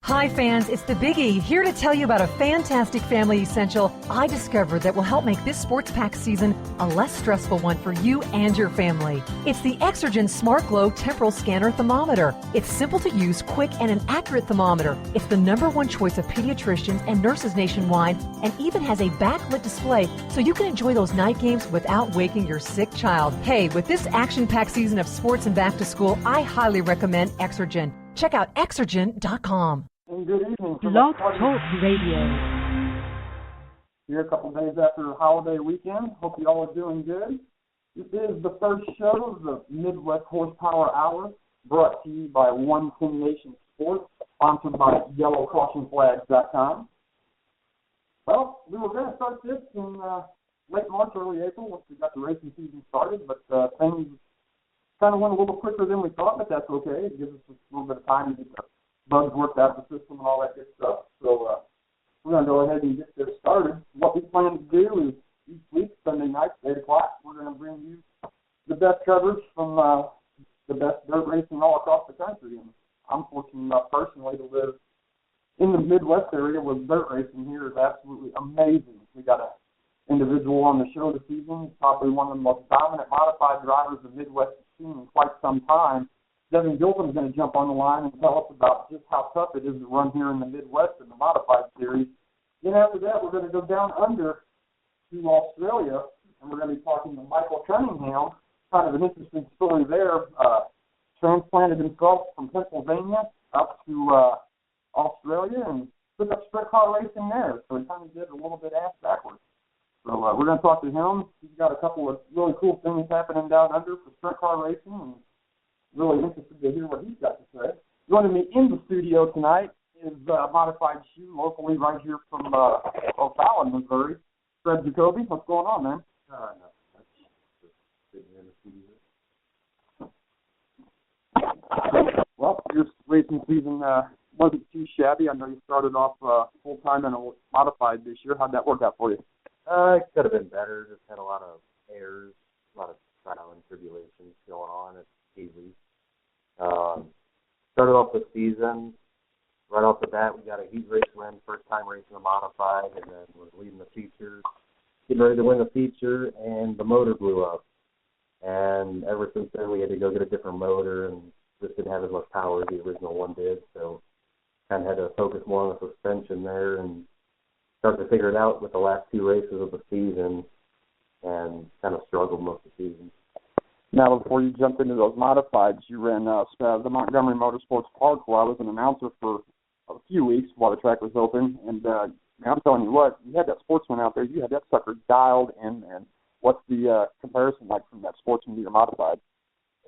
Hi fans, it's the Big E here to tell you about a fantastic family essential I discovered that will help make this sports pack season a less stressful one for you and your family. It's the Exergen Smart Glow Temporal Scanner Thermometer. It's simple to use, quick, and an accurate thermometer. It's the #1 choice of pediatricians and nurses nationwide, and even has a backlit display so you can enjoy those night games without waking your sick child. Hey, with this action-packed season of sports and back to school, I highly recommend Exergen. Check out Exergen.com. And good evening. Blog Talk Radio. Here a couple days after the holiday weekend. Hope you all are doing good. This is the first show of the Midwest Horsepower Hour, brought to you by One Ten Nation Sports, sponsored by YellowCautionFlags.com. Well, we were going to start this in late March, early April, once we got the racing season started, but things kind of went a little quicker than we thought, but that's okay. It gives us a little bit of time to get the bugs worked out of the system and all that good stuff. So we're going to go ahead and get this started. What we plan to do is each week, Sunday night, 8 o'clock, we're going to bring you the best coverage from the best dirt racing all across the country. And I'm fortunate enough personally to live in the Midwest area where dirt racing here is absolutely amazing. We got an individual on the show this evening, probably one of the most dominant modified drivers the Midwest has seen in quite some time. Devin Gilpin is going to jump on the line and tell us about just how tough it is to run here in the Midwest in the modified series. Then after that, we're going to go down under to Australia, and we're going to be talking to Michael Cunningham. Kind of an interesting story there. Transplanted himself from Pennsylvania up to Australia and took up sprint car racing there. So he kind of did a little bit ass backwards. So we're going to talk to him. He's got a couple of really cool things happening down under for sprint car racing, and really interested to hear what he's got to say. Joining me in the studio tonight is Modified Shoe, locally right here from O'Fallon, Missouri. Treb Jacoby, what's going on, man? No, just sitting in the studio. Well, your racing season wasn't too shabby. I know you started off full-time in a modified this year. How'd that work out for you? It could have been better. Just had a lot of errors, a lot of trial and tribulations going on at Keeley. Started off the season, right off the bat, we got a heat race win, first time racing a modified, and then was leading the features, getting ready to win the feature, and the motor blew up. And ever since then, we had to go get a different motor, and this didn't have as much power as the original one did, so kind of had to focus more on the suspension there and start to figure it out with the last 2 races of the season, and kind of struggled most of the season. Now, before you jumped into those modifieds, you ran the Montgomery Motorsports Park, where I was an announcer for a few weeks while the track was open. And I'm telling you what, you had that Sportsman out there. You had that sucker dialed in. And what's the comparison like from that Sportsman to your modified?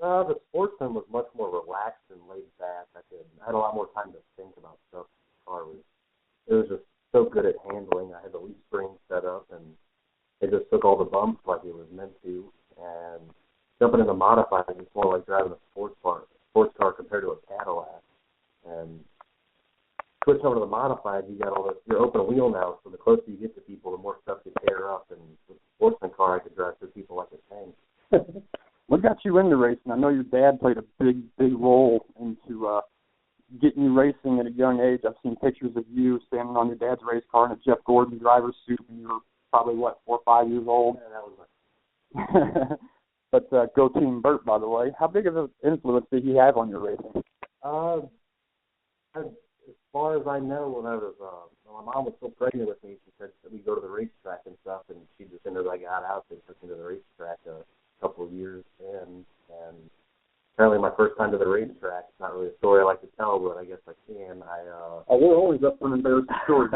The Sportsman was much more relaxed and laid back. I had a lot more time to think about stuff. It was just so good at handling. I had the leaf spring set up, and it just took all the bumps like it was meant to. And jumping into modified, it's more like driving a sports car compared to a Cadillac. And switching over to the modified, you got all this. You're open wheel now, so the closer you get to people, the more stuff you tear up. And with the Sportsman car, I could drive through people like a tank. What got you into racing? I know your dad played a big role into getting you racing at a young age. I've seen pictures of you standing on your dad's race car in a Jeff Gordon driver's suit when you were probably, 4 or 5 years old? Yeah, that was my... But go Team Burt, by the way. How big of an influence did he have on your racing? As far as I know, when my mom was still pregnant with me, she said that we go to the racetrack and stuff, and she just, as soon as I got out, they took me to the racetrack a couple of years in, and apparently my first time to the racetrack, it's not really a story I like to tell, but I guess I can. We're always up for an embarrassing story.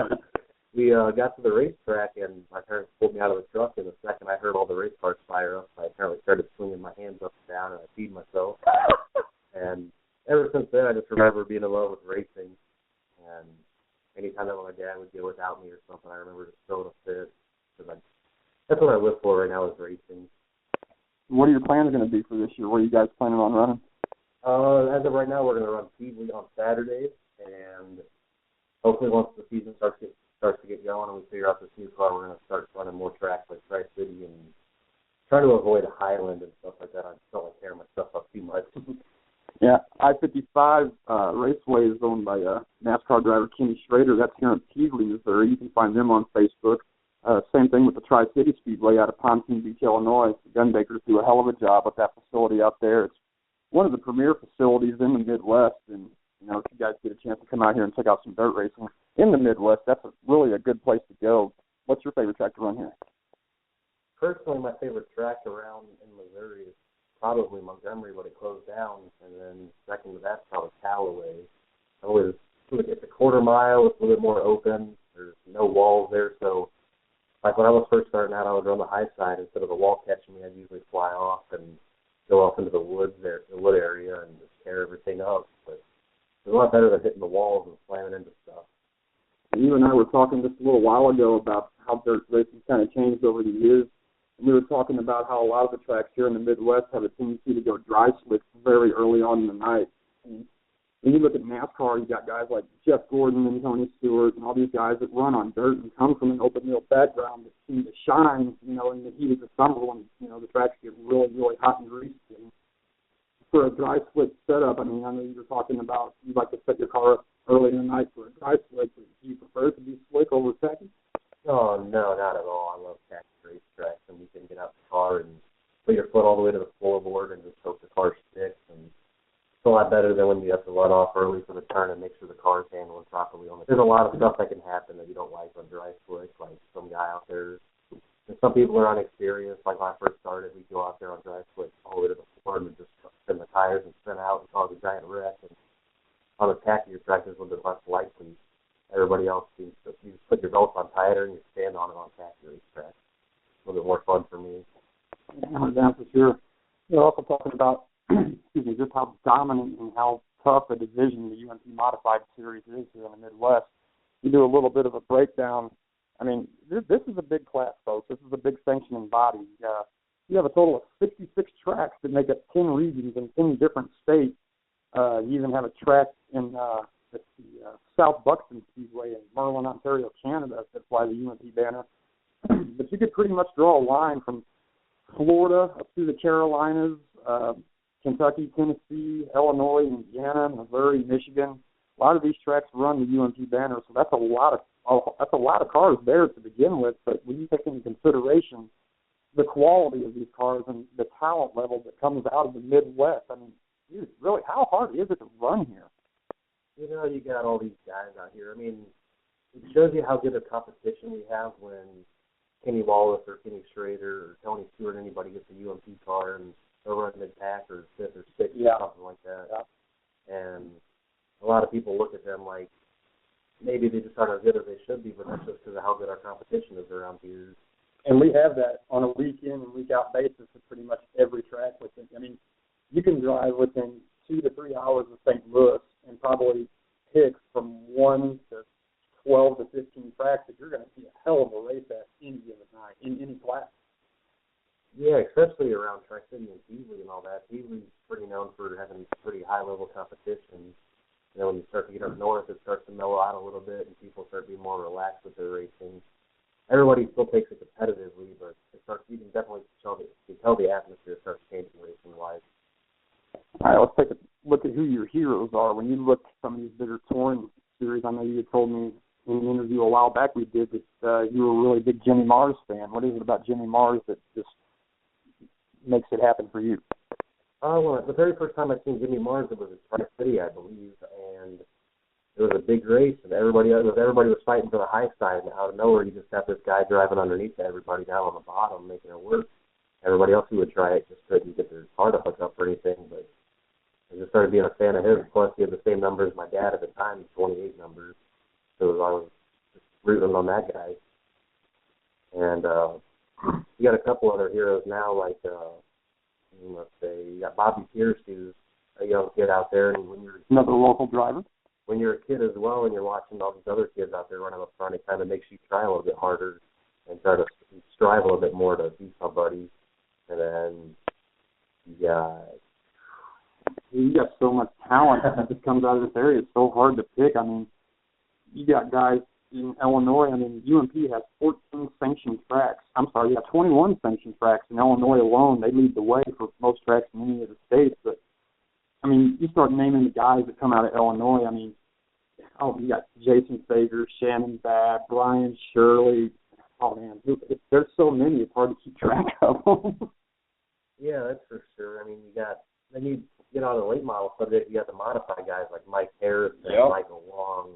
We got to the racetrack, and my parents pulled me out of the truck, and the second I heard all the race cars fire up, I apparently started swinging my hands up and down, and I peed myself. And ever since then, I just remember being in love with racing. And anytime that my dad would go without me or something, I remember just throwing a fit. That's what I live for right now is racing. What are your plans going to be for this year? What are you guys planning on running? As of right now, we're going to run Feedly on Saturdays, and hopefully once the season starts to get going and we figure out this new car, we're going to start running more tracks like Tri-City and try to avoid Highland and stuff like that. I just don't like tearing my stuff up too much. Yeah, I-55 Raceway is owned by NASCAR driver Kenny Schrader. That's here in Peasley, Missouri. You can find them on Facebook. Same thing with the Tri-City Speedway out of Pontoon Beach, Illinois. The Gunbakers do a hell of a job with that facility out there. It's one of the premier facilities in the Midwest, and if you guys get a chance to come out here and check out some dirt racing in the Midwest, that's really a good place to go. What's your favorite track to run here? Personally, my favorite track around in Missouri is probably Montgomery, but it closed down, and then second to that's probably Callaway. It's a quarter mile, it's a little bit more open, there's no walls there, so like when I was first starting out, I would run the high side. Instead of the wall catching me, I'd usually fly off and go off into the wood area and just tear everything up. But it's a lot better than hitting the walls and slamming into stuff. You and I were talking just a little while ago about how dirt racing kind of changed over the years. And we were talking about how a lot of the tracks here in the Midwest have a tendency to go dry slicks very early on in the night. And when you look at NASCAR, you got guys like Jeff Gordon and Tony Stewart and all these guys that run on dirt and come from an open wheel background that seem to shine, in the heat of the summer when, the tracks get really, really hot and greasy. And for a dry slick setup, I know you were talking about you'd like to set your car up early in the night for a dry slick. Do you prefer it to be slick over tacky? Oh, no, not at all. I love tacky racetracks, and you can get out the car and put your foot all the way to the floorboard and just hope the car sticks. And it's a lot better than when you have to let off early for the turn and make sure the car's handling properly. There's a lot of stuff that can happen that you don't like on dry slick, like some guy out there. And some people are unexperienced. Like when I first started, we'd go out there on dry slick all the way to the floor and just spin the tires and spin out and cause a giant wreck. And on the tackier track, it's a little bit less likely. Everybody else seems to you just put your belts on tighter and you stand on it on tacky racetrack. A little bit more fun for me. That's for sure. You're also talking about just how dominant and how tough a division the UMP Modified Series is here in the Midwest. You do a little bit of a breakdown. This is a big class, folks. This is a big sanctioning body. You have a total of 66 tracks that make up 10 regions in 10 different states. You even have a track in South Buxton Speedway in Merlin, Ontario, Canada that fly the UMP banner. But you could pretty much draw a line from Florida up through the Carolinas, Kentucky, Tennessee, Illinois, Indiana, Missouri, Michigan. A lot of these tracks run the UMP banner, so that's a lot of cars there to begin with. But when you take into consideration the quality of these cars and the talent level that comes out of the Midwest, really, how hard is it to run here? You got all these guys out here. It shows you how good a competition we have when Kenny Wallace or Kenny Schrader or Tony Stewart, anybody gets a UMP car and they'll run mid-pack or fifth or sixth or something like that. Yeah. And a lot of people look at them like maybe they just aren't as good as they should be, but that's just because of how good our competition is around here. And we have that on a week-in and week-out basis with pretty much every track within. You can drive within 2 to 3 hours of St. Louis and probably pick from 1 to 12 to 15 tracks that you're going to see a hell of a race at any given night in any class. Yeah, especially around Tri-City and Peasley and all that. Peasley's pretty known for having pretty high-level competition. When you start to get up north, it starts to mellow out a little bit, and people start being more relaxed with their racing. Everybody still takes it competitively, but you can definitely tell the atmosphere starts changing racing-wise. All right, let's take a look at who your heroes are. When you look at some of these bigger touring series, I know you had told me in an interview a while back we did that you were a really big Jimmy Mars fan. What is it about Jimmy Mars that just makes it happen for you? Well, the very first time I seen Jimmy Mars, it was at Tri-City, I believe, and it was a big race, and everybody was fighting for the high side, and out of nowhere, you just got this guy driving underneath everybody down on the bottom, making it work. Everybody else who would try it just couldn't get their car to hook up or anything, but I just started being a fan of his. Plus, he had the same number as my dad at the time, 28 numbers, so I was just rooting on that guy. And you got a couple other heroes now, like let's say you got Bobby Pierce, who's a young kid out there, and when you're another local driver. When you're a kid as well, and you're watching all these other kids out there running up front, it kind of makes you try a little bit harder and try to strive a little bit more to be somebody. And then you got so much talent that just comes out of this area. It's so hard to pick. You got guys in Illinois. UMP has 14 sanctioned tracks. You got 21 sanctioned tracks in Illinois alone. They lead the way for most tracks in any of the states. But I mean, you start naming the guys that come out of Illinois. I mean, you got Jason Fager, Shannon Babb, Brian Shirley. Oh, man, there's so many, it's hard to keep track of them. Yeah, that's for sure. I mean, then you get on the late model subject, you got the modified guys like Mike Harris and Michael Long,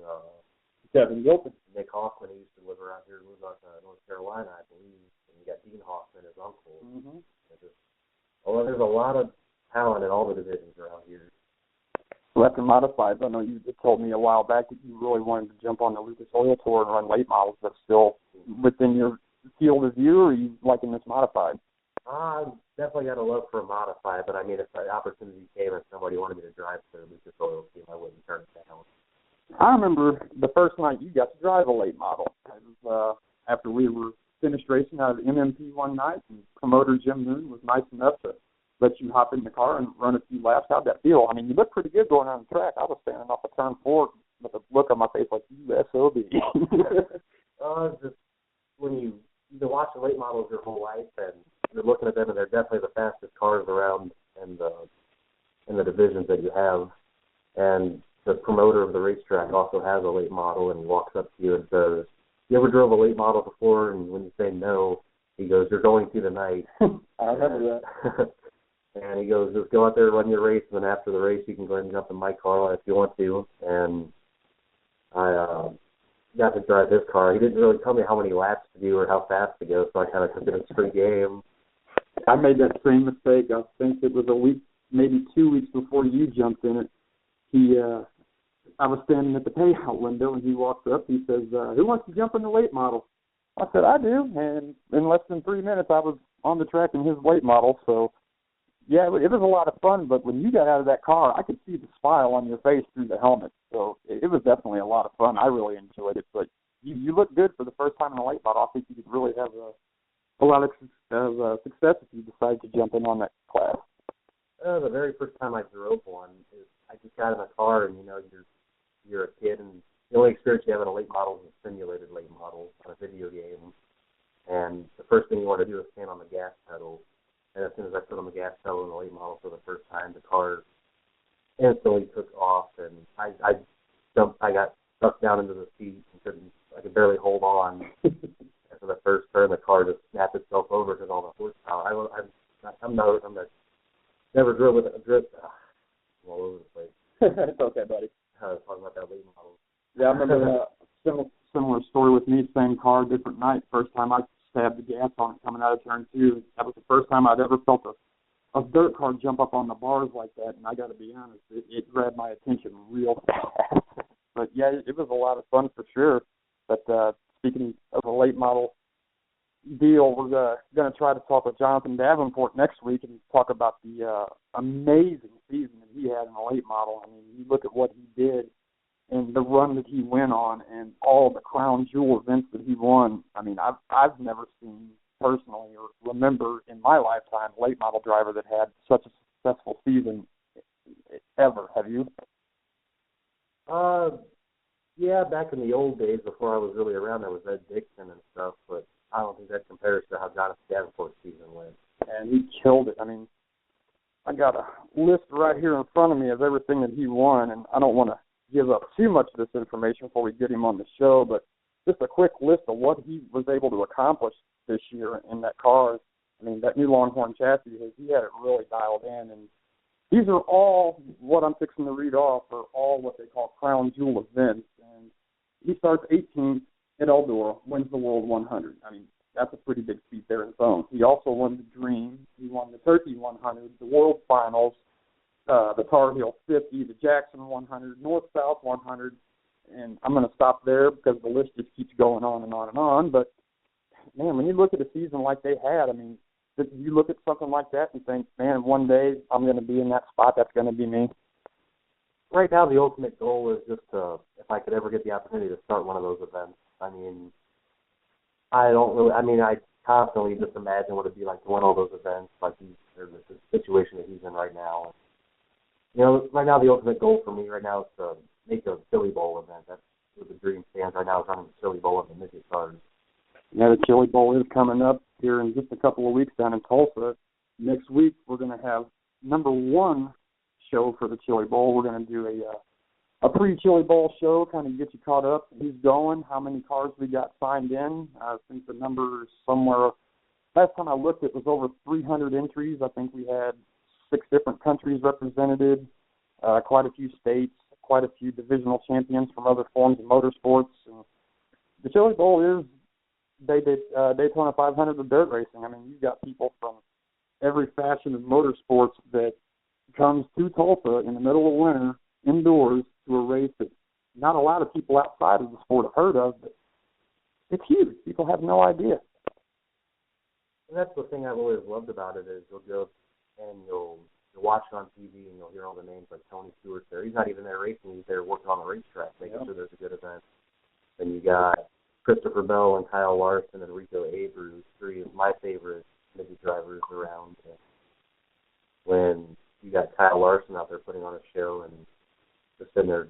Devin Gilpin. Nick Hoffman, who used to live around here, lives out North Carolina, I believe. And you got Dean Hoffman, his uncle. Mm-hmm. There's a lot of talent in all the divisions around here. Well, after modifieds, I know you told me a while back that you really wanted to jump on the Lucas Oil Tour and run late models. That's still within your field of view, or are you liking this modified? I definitely got a love for a modified, but I mean, if the opportunity came and somebody wanted me to drive the Lucas Oil team, I wouldn't turn it down. I remember the first night you got to drive a late model. It was after we were finished racing out of the MMP one night, and promoter Jim Moon was nice enough to let you hop in the car and run a few laps. How'd that feel? I mean, you looked pretty good going on the track. I was standing off of turn 4 with a look on my face like, you SOB. It's just when you've been watching late models your whole life, and you're looking at them, and they're definitely the fastest cars around in the divisions that you have. And the promoter of the racetrack also has a late model, and he walks up to you and says, "You ever drove a late model before?" And when you say no, he goes, "You're going to tonight." I remember that. And he goes, "Just go out there, run your race, and then after the race, you can go ahead and jump in my car if you want to." And I got to drive his car. He didn't really tell me how many laps to do or how fast to go, so I kind of took it as free game. I made that same mistake. I think it was a week, maybe 2 weeks before you jumped in it. I was standing at the payout window, and he walked up. He says, "Who wants to jump in the late model?" I said, "I do." And in less than 3 minutes, I was on the track in his late model. So, yeah, it was a lot of fun. But when you got out of that car, I could see the smile on your face through the helmet. So it was definitely a lot of fun. I really enjoyed it. But you looked good for the first time in a late model. I think you could really have a lot of success if you decide to jump in on that class. The very first time I drove one, I just got in a car, and you're a kid, and the only experience you have in a late model is a simulated late model on a video game. And the first thing you want to do is stand on the gas pedal. And as soon as I put on the gas pedal in the late model for the first time, the car instantly took off, and I got stuck down into the seat and I could barely hold on. After the first turn, the car just snapped itself over because all the horsepower. I'm never drove with a drift. I'm all over the place. It's okay, buddy. I was talking about that late model. Yeah, I remember a similar story with me, same car, different night. First time I stabbed the gas on it coming out of turn 2. That was the first time I'd ever felt a dirt car jump up on the bars like that, and I got to be honest, it grabbed my attention real fast. But, yeah, it was a lot of fun for sure. But speaking of a late model deal, we're going to try to talk with Jonathan Davenport next week and talk about the amazing season that he had in the late model. I mean, you look at what he did and the run that he went on and all the crown jewel events that he won. I mean, I've never seen personally or remember in my lifetime a late model driver that had such a successful season ever. Have you? Yeah, back in the old days before I was really around, there was Ed Dixon and stuff, but I don't think that compares to how Jonathan Davenport's season went. And he killed it. I mean, I got a list right here in front of me of everything that he won, and I don't want to give up too much of this information before we get him on the show, but just a quick list of what he was able to accomplish this year in that car. I mean, that new Longhorn chassis, he had it really dialed in, and these are all, what I'm fixing to read off, are all what they call crown jewel events, and he starts 18th at Eldora, wins the World 100. I mean, that's a pretty big feat there in its own. He also won the Dream. He won the Turkey 100, the World Finals, the Tar Heel 50, the Jackson 100, North-South 100, and I'm going to stop there because the list just keeps going on and on and on. But, man, when you look at a season like they had, I mean, you look at something like that and think, man, one day I'm going to be in that spot. That's going to be me. Right now, the ultimate goal is just to, if I could ever get the opportunity to start one of those events. I mean, I constantly just imagine what it'd be like to win all those events, like the situation that he's in right now. You know, right now the ultimate goal for me right now is to make a Chili Bowl event. That's where the dream stands right now, is running the Chili Bowl of the midget cars. Yeah, the Chili Bowl is coming up here in just a couple of weeks down in Tulsa. Next week we're going to have number 1 show for the Chili Bowl. We're going to do a pre-Chili Bowl show, kind of get you caught up, who's going, how many cars we got signed in. I think the number is somewhere, last time I looked, it was over 300 entries. I think we had 6 different countries represented, quite a few states, quite a few divisional champions from other forms of motorsports. And the Chili Bowl is Daytona 500 of dirt racing. I mean, you've got people from every fashion of motorsports that comes to Tulsa in the middle of winter, indoors, to a race that not a lot of people outside of the sport have heard of, but it's huge. People have no idea. And that's the thing I've always loved about it is you'll go and you'll watch it on TV and you'll hear all the names like Tony Stewart there. He's not even there racing. He's there working on the racetrack, making sure there's a good event. Then you got Christopher Bell and Kyle Larson and Rico Abreu, 3 of my favorite midget drivers around. When you got Kyle Larson out there putting on a show and just sitting there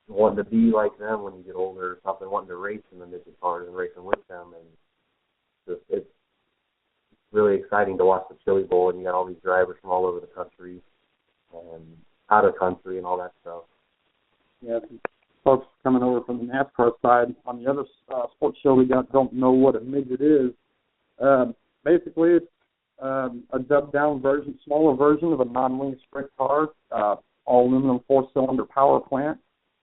wanting to be like them when you get older or something, wanting to race in the midget cars and racing with them. And just, it's really exciting to watch the Chili Bowl, and you got all these drivers from all over the country and out of country and all that stuff. Yeah, folks coming over from the NASCAR side. On the other sports show we got, don't know what a midget is. Basically, it's a dubbed-down version, smaller version of a non-wing sprint car, all-aluminum 4-cylinder power plant,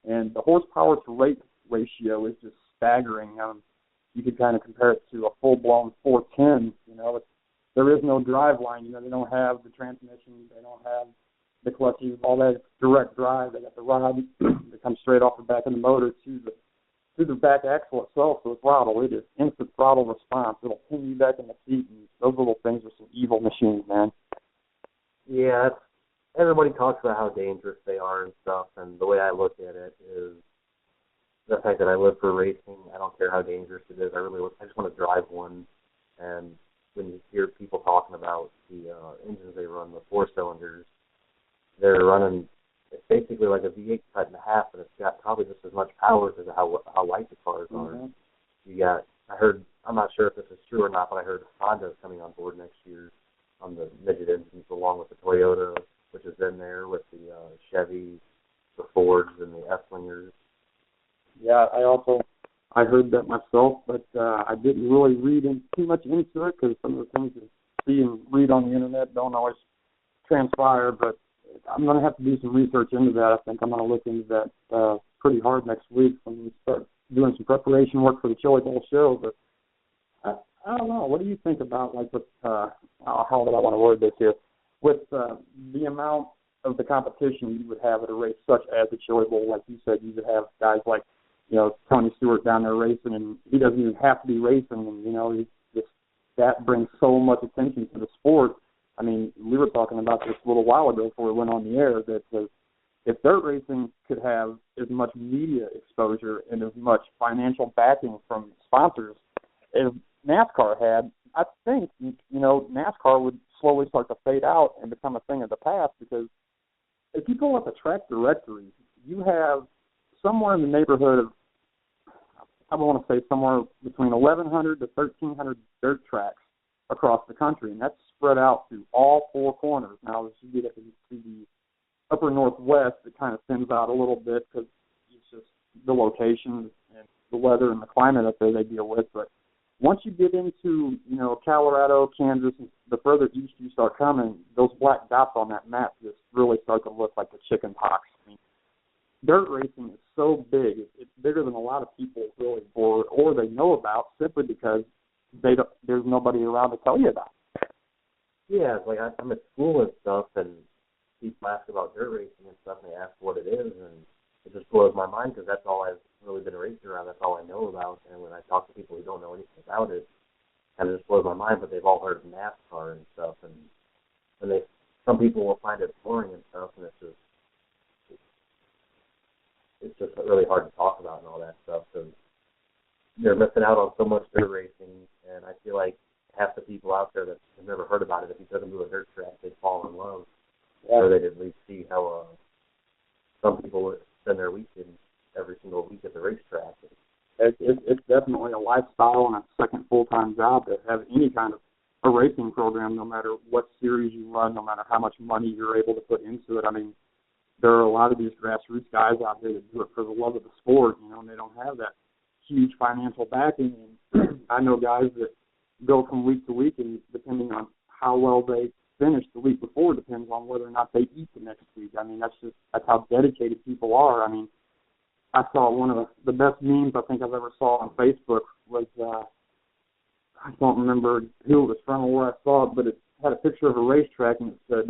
and the horsepower to rate ratio is just staggering. You could kind of compare it to a full-blown 410. There is no drive line. They don't have the transmission. They don't have the clutches, all that direct drive. They got the rod that comes straight off the back of the motor to the back axle itself, so it's throttle. It is instant throttle response. It'll pin you back in the seat, and those little things are some evil machines, man. Yeah, everybody talks about how dangerous they are and stuff, and the way I look at it is the fact that I live for racing. I don't care how dangerous it is. I just want to drive one. And when you hear people talking about the engines they run, the 4 cylinders, they're running, it's basically like a V8 cut in half, and it's got probably just as much power as how light the cars are. I'm not sure if this is true or not, but I heard Honda's coming on board next year on the midget engines, along with the Toyota, which is in there, with the Chevy, the Fords, and the F-Wingers. Yeah, I heard that myself, but I didn't really read too much into it because some of the things you see and read on the internet don't always transpire, but I'm going to have to do some research into that. I think I'm going to look into that pretty hard next week when we start doing some preparation work for the Chili Bowl show. But I don't know. What do you think about, how do I want to word this here? With the amount of the competition you would have at a race such as the Chili Bowl, like you said, you would have guys like, Tony Stewart down there racing, and he doesn't even have to be racing, and, that brings so much attention to the sport. I mean, we were talking about this a little while ago before we went on the air, that if dirt racing could have as much media exposure and as much financial backing from sponsors as NASCAR had, I think, NASCAR would slowly start to fade out and become a thing of the past, because if you pull up a track directory, you have somewhere in the neighborhood of, I want to say somewhere between 1,100 to 1,300 dirt tracks across the country, and that's spread out to all 4 corners. Now, as you get up to the upper northwest, it kind of thins out a little bit because it's just the location and the weather and the climate up there they deal with. But once you get into, Colorado, Kansas, and the further east you start coming, those black dots on that map just really start to look like the chicken pox. I mean, dirt racing is so big. It's bigger than a lot of people really or they know about, simply because there's nobody around to tell you about it. Yeah, it's like I'm at school and stuff, and people ask about dirt racing and stuff, and they ask what it is, and it just blows my mind because that's all I've really been racing around. That's all I know about. And when I talk to people who don't know anything about it, kind of just blows my mind. But they've all heard of NASCAR and stuff, and some people will find it boring and stuff, and it's just really hard to talk about and all that stuff. So they're missing out on so much dirt racing, and I feel like half the people out there that have never heard about it, if you took them to a dirt track, they'd fall in love, or they'd at least see how some people spend their weekend every single week at the racetrack. It's definitely a lifestyle and a second full-time job to have any kind of a racing program, no matter what series you run, no matter how much money you're able to put into it. I mean, there are a lot of these grassroots guys out there that do it for the love of the sport, you know, and they don't have that huge financial backing. And I know guys that go from week to week, and depending on how well they finish the week before depends on whether or not they eat the next week. I mean, that's how dedicated people are. I mean, I saw one of the best memes I think I've ever saw on Facebook was, I don't remember who it was from or where I saw it, but it had a picture of a racetrack, and it said,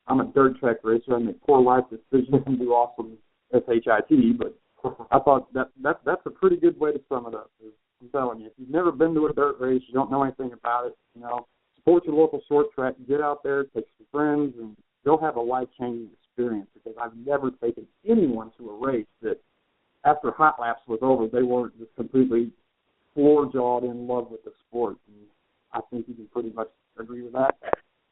I'm a dirt track racer. I make poor life decisions and do awesome SHIT, but I thought that's a pretty good way to sum it up. I'm telling you, if you've never been to a dirt race, you don't know anything about it, you know, support your local short track, get out there, take some friends, and they'll have a life-changing experience, because I've never taken anyone to a race that after hot laps was over, they weren't just completely floor-jawed in love with the sport. And I think you can pretty much agree with that.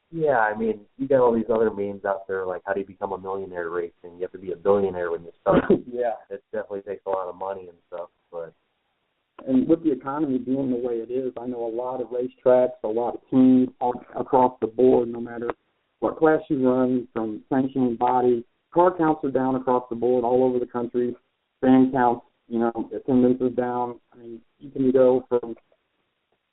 Yeah, I mean, you got all these other memes out there, like how do you become a millionaire racing? You have to be a billionaire when you start. Yeah. It definitely takes a lot of money and stuff. And with the economy being the way it is, I know a lot of racetracks, a lot of teams all across the board, no matter what class you run, from sanctioning body. Car counts are down across the board all over the country. Fan counts, you know, attendance is down. I mean, you can go from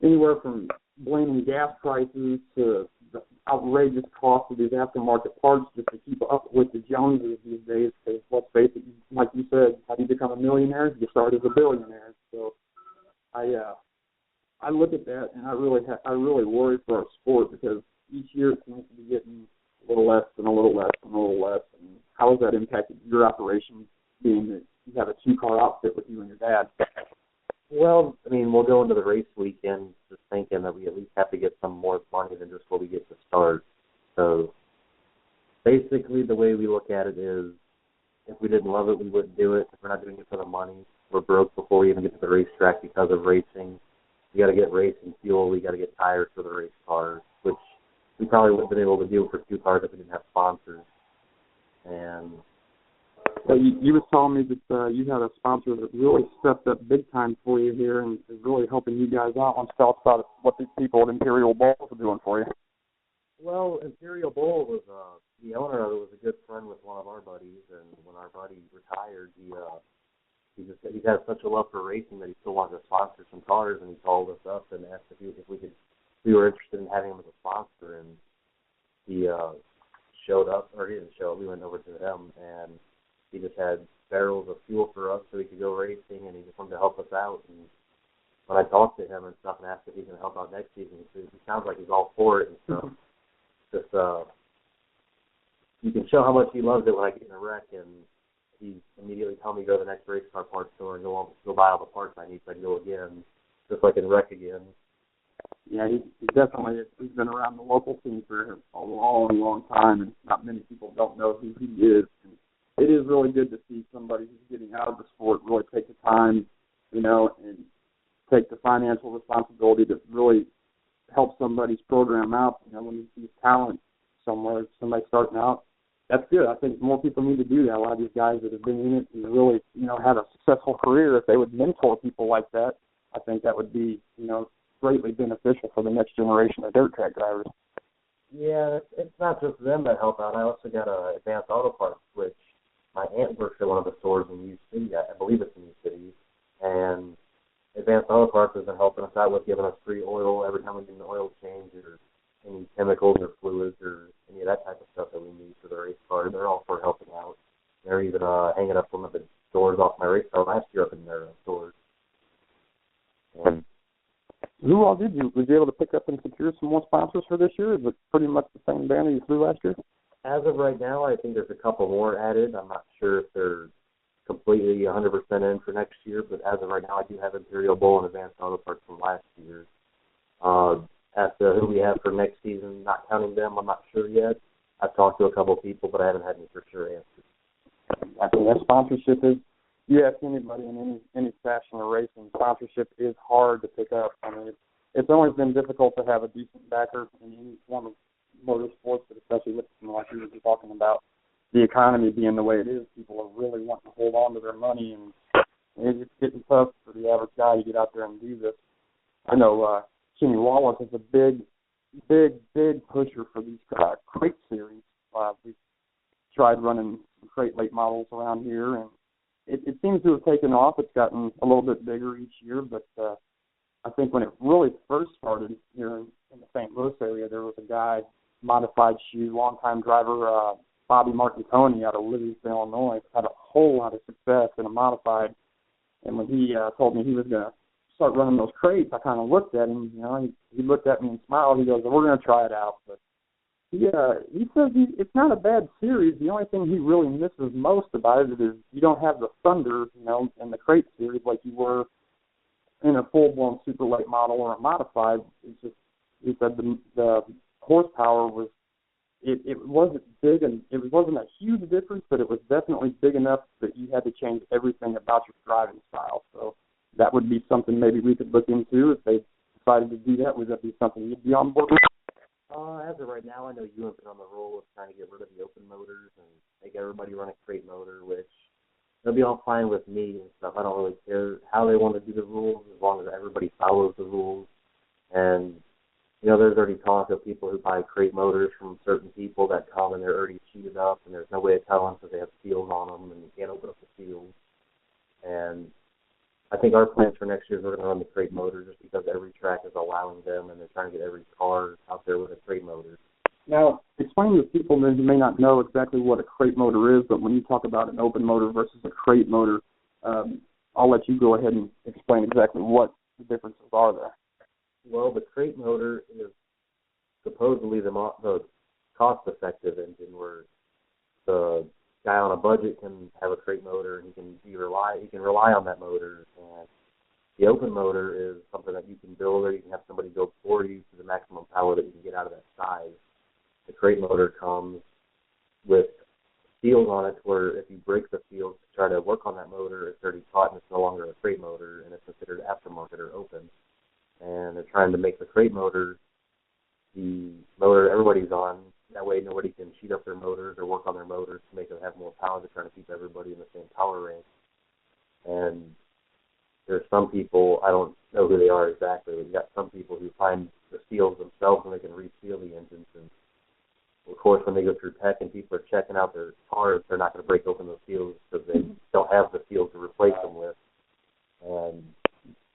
anywhere from blaming gas prices to the outrageous cost of these aftermarket parts just to keep up with the Joneses these days. Because let's face it, like you said, how do you become a millionaire? You start as a billionaire. So I look at that, and I really worry for our sport, because each year it seems to be getting a little less and a little less and a little less. And how has that impacted your operation, being that you have a 2-car outfit with you and your dad? Well, I mean, we'll go into the race weekend just thinking that we at least have to get some more money than just what we get to start. So basically the way we look at it is, if we didn't love it, we wouldn't do it. If we're not doing it for the money, we're broke before we even get to the racetrack because of racing. We got to get racing fuel. We got to get tires for the race cars, which we probably wouldn't have been able to do for 2 cars if we didn't have sponsors. And so you were telling me that you had a sponsor that really stepped up big time for you here and is really helping you guys out. I'm tell us about what these people at Imperial Bowl are doing for you. Well, Imperial Bowl was the owner of it was a good friend with one of our buddies, and when our buddy retired, he had such a love for racing that he still wanted to sponsor some cars, and he called us up and asked if we were interested in having him as a sponsor, and he showed up, or he didn't show up. We went over to him, and he just had barrels of fuel for us so we could go racing, and he just wanted to help us out. And when I talked to him and stuff and asked if he's going to help out next season, he sounds like he's all for it and stuff. Just you can show how much he loves it when I get in a wreck, and he immediately told me to go to the next race car parts store and go buy all the parts I need so I can go again, just like in wreck again. Yeah, he definitely he's been around the local scene for a long, long time, and not many people don't know who he is. And it is really good to see somebody who's getting out of the sport really take the time, you know, and take the financial responsibility to really help somebody's program out. You know, when you see talent somewhere, somebody starting out, that's good. I think more people need to do that. A lot of these guys that have been in it and really, you know, had a successful career, if they would mentor people like that, I think that would be, you know, greatly beneficial for the next generation of dirt track drivers. Yeah, it's not just them that help out. I also got Advanced Auto Parts, which my aunt works at one of the stores in U City. I believe it's in U City. And Advanced Auto Parts has been helping us out with giving us free oil every time we need an oil change, or any chemicals or fluids or any of that type of stuff that we need for the race car. They're all for helping out. They're even hanging up one of the doors off my race car last year up in their stores. And who all did you? Was you able to pick up and secure some more sponsors for this year? Is it pretty much the same banner you flew last year? as of right now, I think there's a couple more added. I'm not sure if they're completely 100% in for next year, but as of right now, I do have Imperial Bowl and Advanced Auto Parts from last year. As to who we have for next season, not counting them, I'm not sure yet. I've talked to a couple people, but I haven't had any for sure answers. I think that sponsorship is, you ask anybody in any fashion or racing, sponsorship is hard to pick up. I mean, it's always been difficult to have a decent backer in any form of motorsports, but especially with, like you were talking about, the economy being the way it is, people are really wanting to hold on to their money, and it's getting tough for the average guy to get out there and do this. I know Kenny Wallace is a big pusher for these crate series. We've tried running some crate late models around here, and it seems to have taken off. It's gotten a little bit bigger each year, but I think when it really first started here in the St. Louis area, there was a guy, modified shoe, longtime driver, Bobby Martintoni out of Livingston, Illinois, had a whole lot of success in a modified. And when he told me he was going to start running those crates, I kind of looked at him. He looked at me and smiled. He goes, well, "We're going to try it out." But he says it's not a bad series. The only thing he really misses most about it is you don't have the thunder, in the crate series like you were in a full-blown super late model or a modified. It's just, he said the horsepower was, it wasn't big, and it wasn't a huge difference, but it was definitely big enough that you had to change everything about your driving style. So that would be something maybe we could look into if they decided to do that. Would that be something you'd be on board with? As of right now, I know you have been on the roll of trying to get rid of the open motors and make everybody run a crate motor, which they'll be all fine with me and stuff. I don't really care how they want to do the rules as long as everybody follows the rules. And there's already talk of people who buy crate motors from certain people that come and they're already cheated up, and there's no way of telling because they have seals on them and you can't open up the seals. And I think our plans for next year is we're going to run the crate motor just because every track is allowing them, and they're trying to get every car out there with a crate motor. Now, explain to people who may not know exactly what a crate motor is, but when you talk about an open motor versus a crate motor, I'll let you go ahead and explain exactly what the differences are there. Well, the crate motor is supposedly the cost-effective engine, where the guy on a budget can have a crate motor and he can rely on that motor. And the open motor is something that you can build, or you can have somebody build for you to the maximum power that you can get out of that size. The crate motor comes with seals on it, where if you break the seals to try to work on that motor, it's already caught and it's no longer a crate motor, and it's considered aftermarket or open. And they're trying to make the crate motor the motor everybody's on. That way nobody can cheat up their motors or work on their motors to make them have more power. They're trying to keep everybody in the same power range. And there's some people, I don't know who they are exactly, but you got some people who find the seals themselves and they can reseal the engines. And of course, when they go through tech and people are checking out their cars, they're not going to break open those seals because they don't have the seals to replace them with. And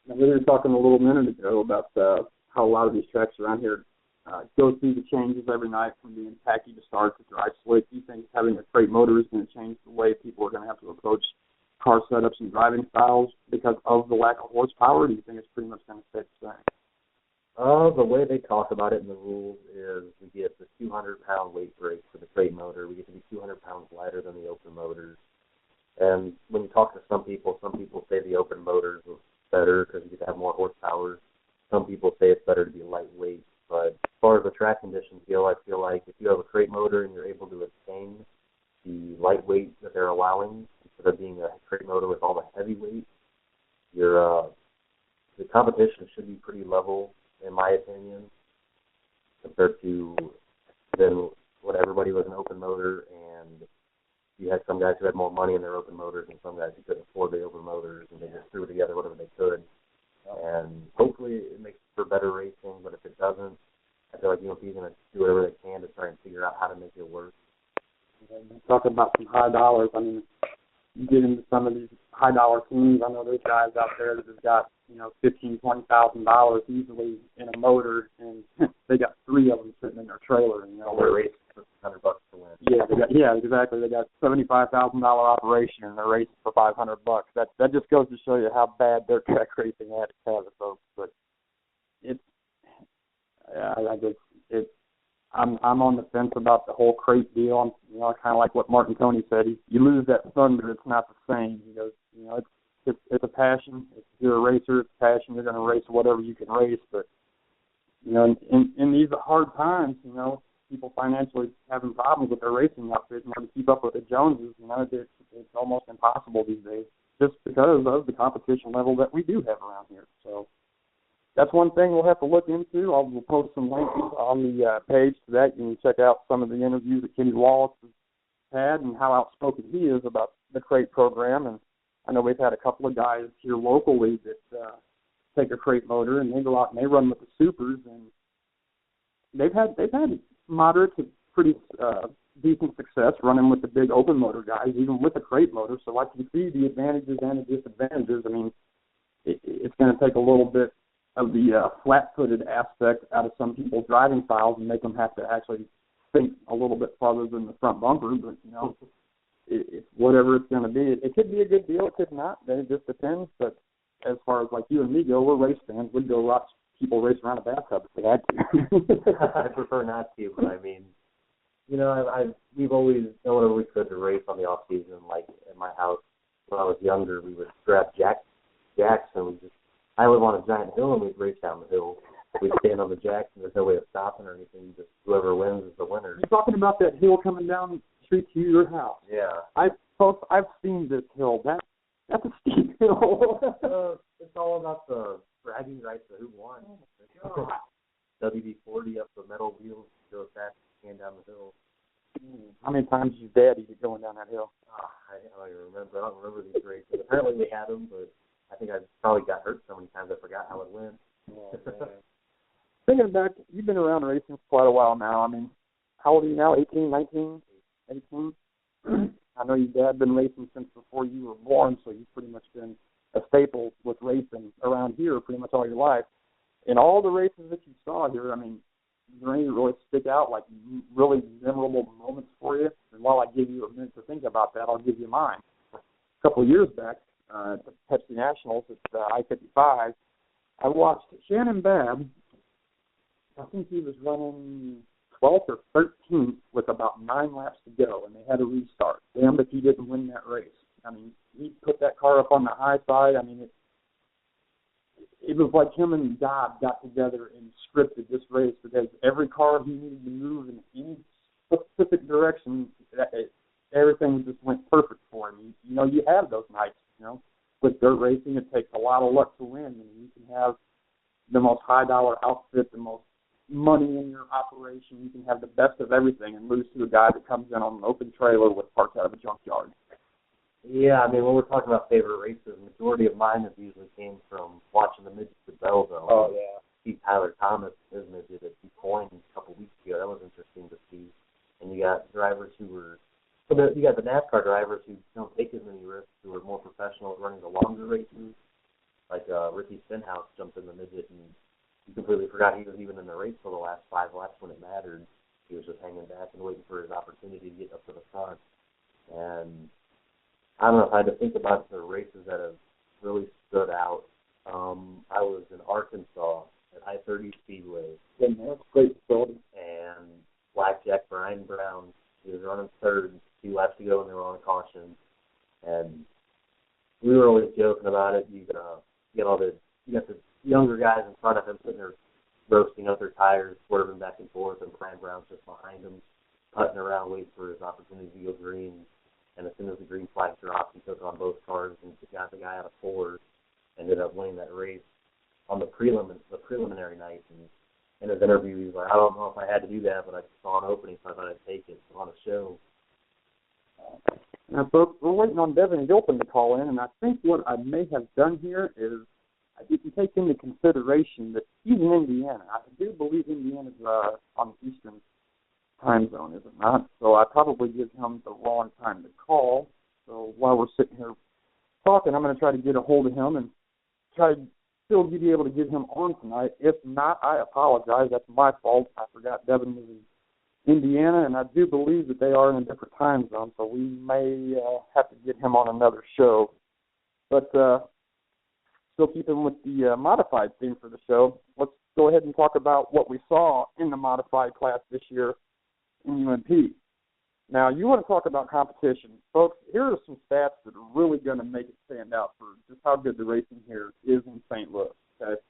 we were talking a little minute ago about how a lot of these tracks around here go through the changes every night, from being tacky to start to dry slick. Do you think having a crate motor is going to change the way people are going to have to approach car setups and driving styles because of the lack of horsepower, or do you think it's pretty much going to stay the same? The way they talk about it in the rules is we get the 200-pound weight break for the crate motor. We get to be 200 pounds lighter than the open motors. And when you talk to some people say the open motors are better because you get to have more horsepower. Some people say it's better to be lightweight. But as far as the track conditions go, I feel like if you have a crate motor and you're able to attain the lightweight that they're allowing, instead of being a crate motor with all the heavy weight, the competition should be pretty level, in my opinion, compared to then when everybody was an open motor, and you had some guys who had more money in their open motors and some guys who couldn't afford the open motors, and they just threw together whatever they could. And hopefully it makes for better racing, but if it doesn't, I feel like UMP is going to do whatever they can to try and figure out how to make it work. Talking about some high dollars, I mean, you get into some of these high dollar teams. I know there's guys out there that have got $15,000-$20,000 easily in a motor, and they got 3 of them sitting in their trailer. They're racing for $100 to win. Yeah, exactly. They got $75,000 operation, and they're racing for $500. That just goes to show you how bad their track racing had to have it, folks. But I'm on the fence about the whole crate deal. Kind of like what Martin Coney said. You lose that thunder, it's not the same. He goes, it's a passion. If you're a racer, it's a passion. You're going to race whatever you can race. But in these hard times, people financially having problems with their racing outfit, to keep up with the Joneses, it's almost impossible these days, just because of the competition level that we do have around here. So that's one thing we'll have to look into. We'll post some links on the page to that. You can check out some of the interviews that Kenny Wallace has had and how outspoken he is about the crate program. And I know we've had a couple of guys here locally that take a crate motor and they go out and they run with the supers, and they've had moderate to pretty decent success running with the big open motor guys, even with the crate motor. So I can see the advantages and the disadvantages. I mean, it's going to take a little bit of the flat-footed aspect out of some people's driving styles and make them have to actually think a little bit farther than the front bumper. But, you know, it's whatever it's going to be. It could be a good deal. It could not. It just depends. But as far as like you and me go, we're race fans. We'd go watch people race around a bathtub if they had to. I prefer not to, but I mean, you know, we've always done whatever we could to race on the off season. Like at my house when I was younger, we would grab jacks and I live on a giant hill and we'd race down the hill. We'd stand on the jacks and there's no way of stopping or anything. Just whoever wins is the winner. You're talking about that hill coming down the street to your house. Yeah. I've seen this hill. That's a steep hill. It's all about the bragging rights of who won. WD-40 up the metal wheels, go fast and down the hill. How many times did your dad eat it going down that hill? I don't even remember. I don't remember these races. Apparently we had them, but I think I probably got hurt so many times I forgot how it went. Yeah, thinking back, you've been around racing for quite a while now. I mean, how old are you now? 18, 19, 18? I know your dad been racing since before you were born, so you've pretty much been a staple with racing around here pretty much all your life. In all the races that you saw here, I mean, is there any that really stick out, like really memorable moments for you? And while I give you a minute to think about that, I'll give you mine. A couple of years back at the Pepsi Nationals at I-55, I watched Shannon Babb. I think he was running 12th or 13th with about 9 laps to go, and they had a restart. Damned if he didn't win that race. I mean, he put that car up on the high side. I mean, it was like him and God got together and scripted this race because every car he needed to move in any specific direction, everything just went perfect for him. You know, you have those nights, you know. With dirt racing, it takes a lot of luck to win. I mean, you can have the most high-dollar outfit, the most money in your operation. You can have the best of everything and lose to a guy that comes in on an open trailer with parts out of a junkyard. Yeah, I mean, when we're talking about favorite races, the majority of mine have usually came from watching the midgets at Belleville. Oh, yeah. See Tyler Thomas, his midget at Coins a couple weeks ago. That was interesting to see. And you got drivers who were, you got the NASCAR drivers who don't take as many risks, who are more professional at running the longer races. Like Ricky Stenhouse jumped in the midget and you completely forgot he was even in the race for the last 5 laps when it mattered. He was just hanging back and waiting for his opportunity to get up to the front. And I don't know if I had to think about the races that have really stood out. I was in Arkansas at I-30 Speedway. Yeah, that's a great facility. And Blackjack Brian Brown, he was running third, 2 laps to go, and they were on a caution. And we were always joking about it. You got the younger guys in front of him sitting there roasting up their tires, swerving back and forth, and Brian Brown's just behind him, putting around, waiting for his opportunity to go green. And as soon as the green flag dropped, he took on both cars and got the guy out of 4, ended up winning that race on the preliminary night. And in his interview, he was like, I don't know if I had to do that, but I saw an opening, so I thought I'd take it on a show. Now, folks, we're waiting on Devin Gilpin to call in, and I think what I may have done here is I didn't take into consideration that he's in Indiana. I do believe Indiana's on the Eastern time zone, is it not? So I probably give him the wrong time to call. So while we're sitting here talking, I'm going to try to get a hold of him and try to still be able to get him on tonight. If not, I apologize. That's my fault. I forgot Devin was in Indiana, and I do believe that they are in a different time zone, so we may have to get him on another show. But still keeping with the modified theme for the show, let's go ahead and talk about what we saw in the modified class this year in UNP. Now, you want to talk about competition. Folks, here are some stats that are really going to make it stand out for just how good the racing here is in St. Louis. Okay,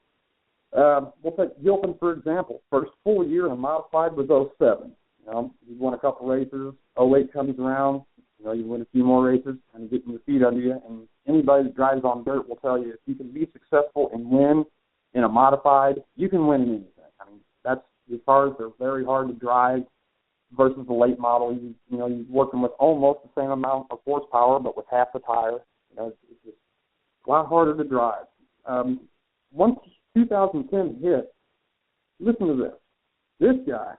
we'll take Gilpin, for example. First full year in modified was 07. You know, you won a couple races. 08 comes around. You know, you win a few more races, kind of getting your feet under you. And anybody that drives on dirt will tell you if you can be successful and win in a modified, you can win in anything. I mean, that's, these cars are very hard to drive versus the late model. You're working with almost the same amount of horsepower, but with half the tire. You know, it's just a lot harder to drive. Once 2010 hit, listen to this. This guy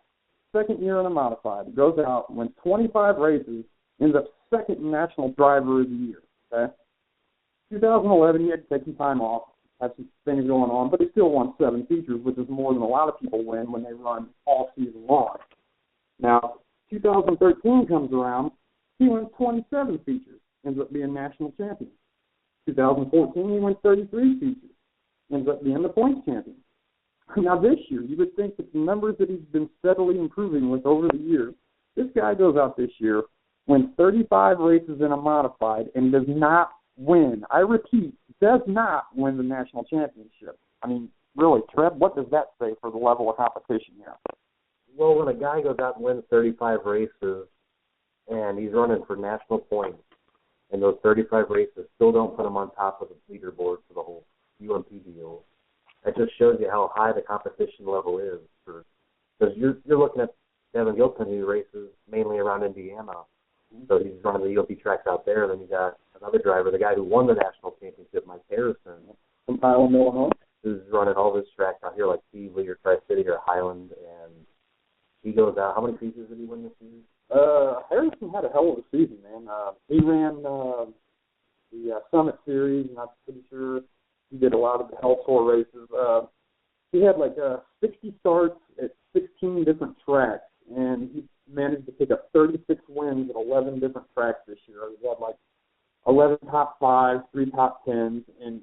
second year in a modified, goes out, wins 25 races, ends up second in National Driver of the Year. Okay. 2011, he had to take some time off, had some things going on, but he still won 7 features, which is more than a lot of people win when they run all season long. Now, 2013 comes around, he wins 27 features, ends up being national champion. 2014, he wins 33 features, ends up being the points champion. Now this year, you would think that the numbers that he's been steadily improving with over the years, this guy goes out this year, wins 35 races in a modified, and does not win. I repeat, does not win the national championship. I mean, really, Treb, what does that say for the level of competition here? Well, when a guy goes out and wins 35 races, and he's running for national points, and those 35 races still don't put him on top of the leaderboard for the whole UMP deal, that just shows you how high the competition level is. Because you're looking at Devin Gilpin, who races mainly around Indiana. So he's running the UMP tracks out there. Then you got another driver, the guy who won the national championship, Mike Harrison, from Highland, Illinois, who's running all this tracks out here like Seasley or Tri-City or Highland. And he goes out. How many features did he win this season? Harrison had a hell of a season, man. He ran the Summit Series, and I'm pretty sure he did a lot of the Hell Tour races. He had like 60 starts at 16 different tracks, and he managed to pick up 36 wins at 11 different tracks this year. He had like 11 top 5s, 3 top 10s, and,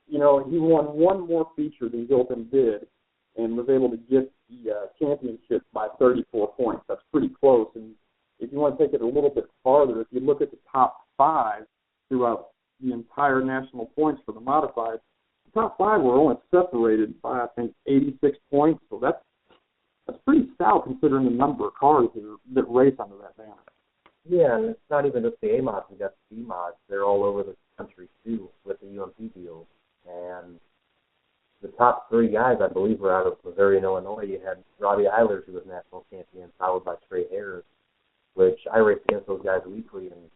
you know, he won one more feature than Gilpin did and was able to get the championship by 34 points. That's pretty close. And if you want to take it a little bit farther, if you look at the top 5 throughout the entire national points for the modified, the top 5 were only separated by, I think, 86 points. So that's pretty stout considering the number of cars that race under that banner. Yeah, and it's not even just the A-mods. We got the B-mods. They're all over the country, too, with the UMP deal. And the top 3 guys, I believe, were out of Missouri and Illinois. You had Robbie Eilers, who was national champion, followed by Trey Harris, which I race against those guys weekly, and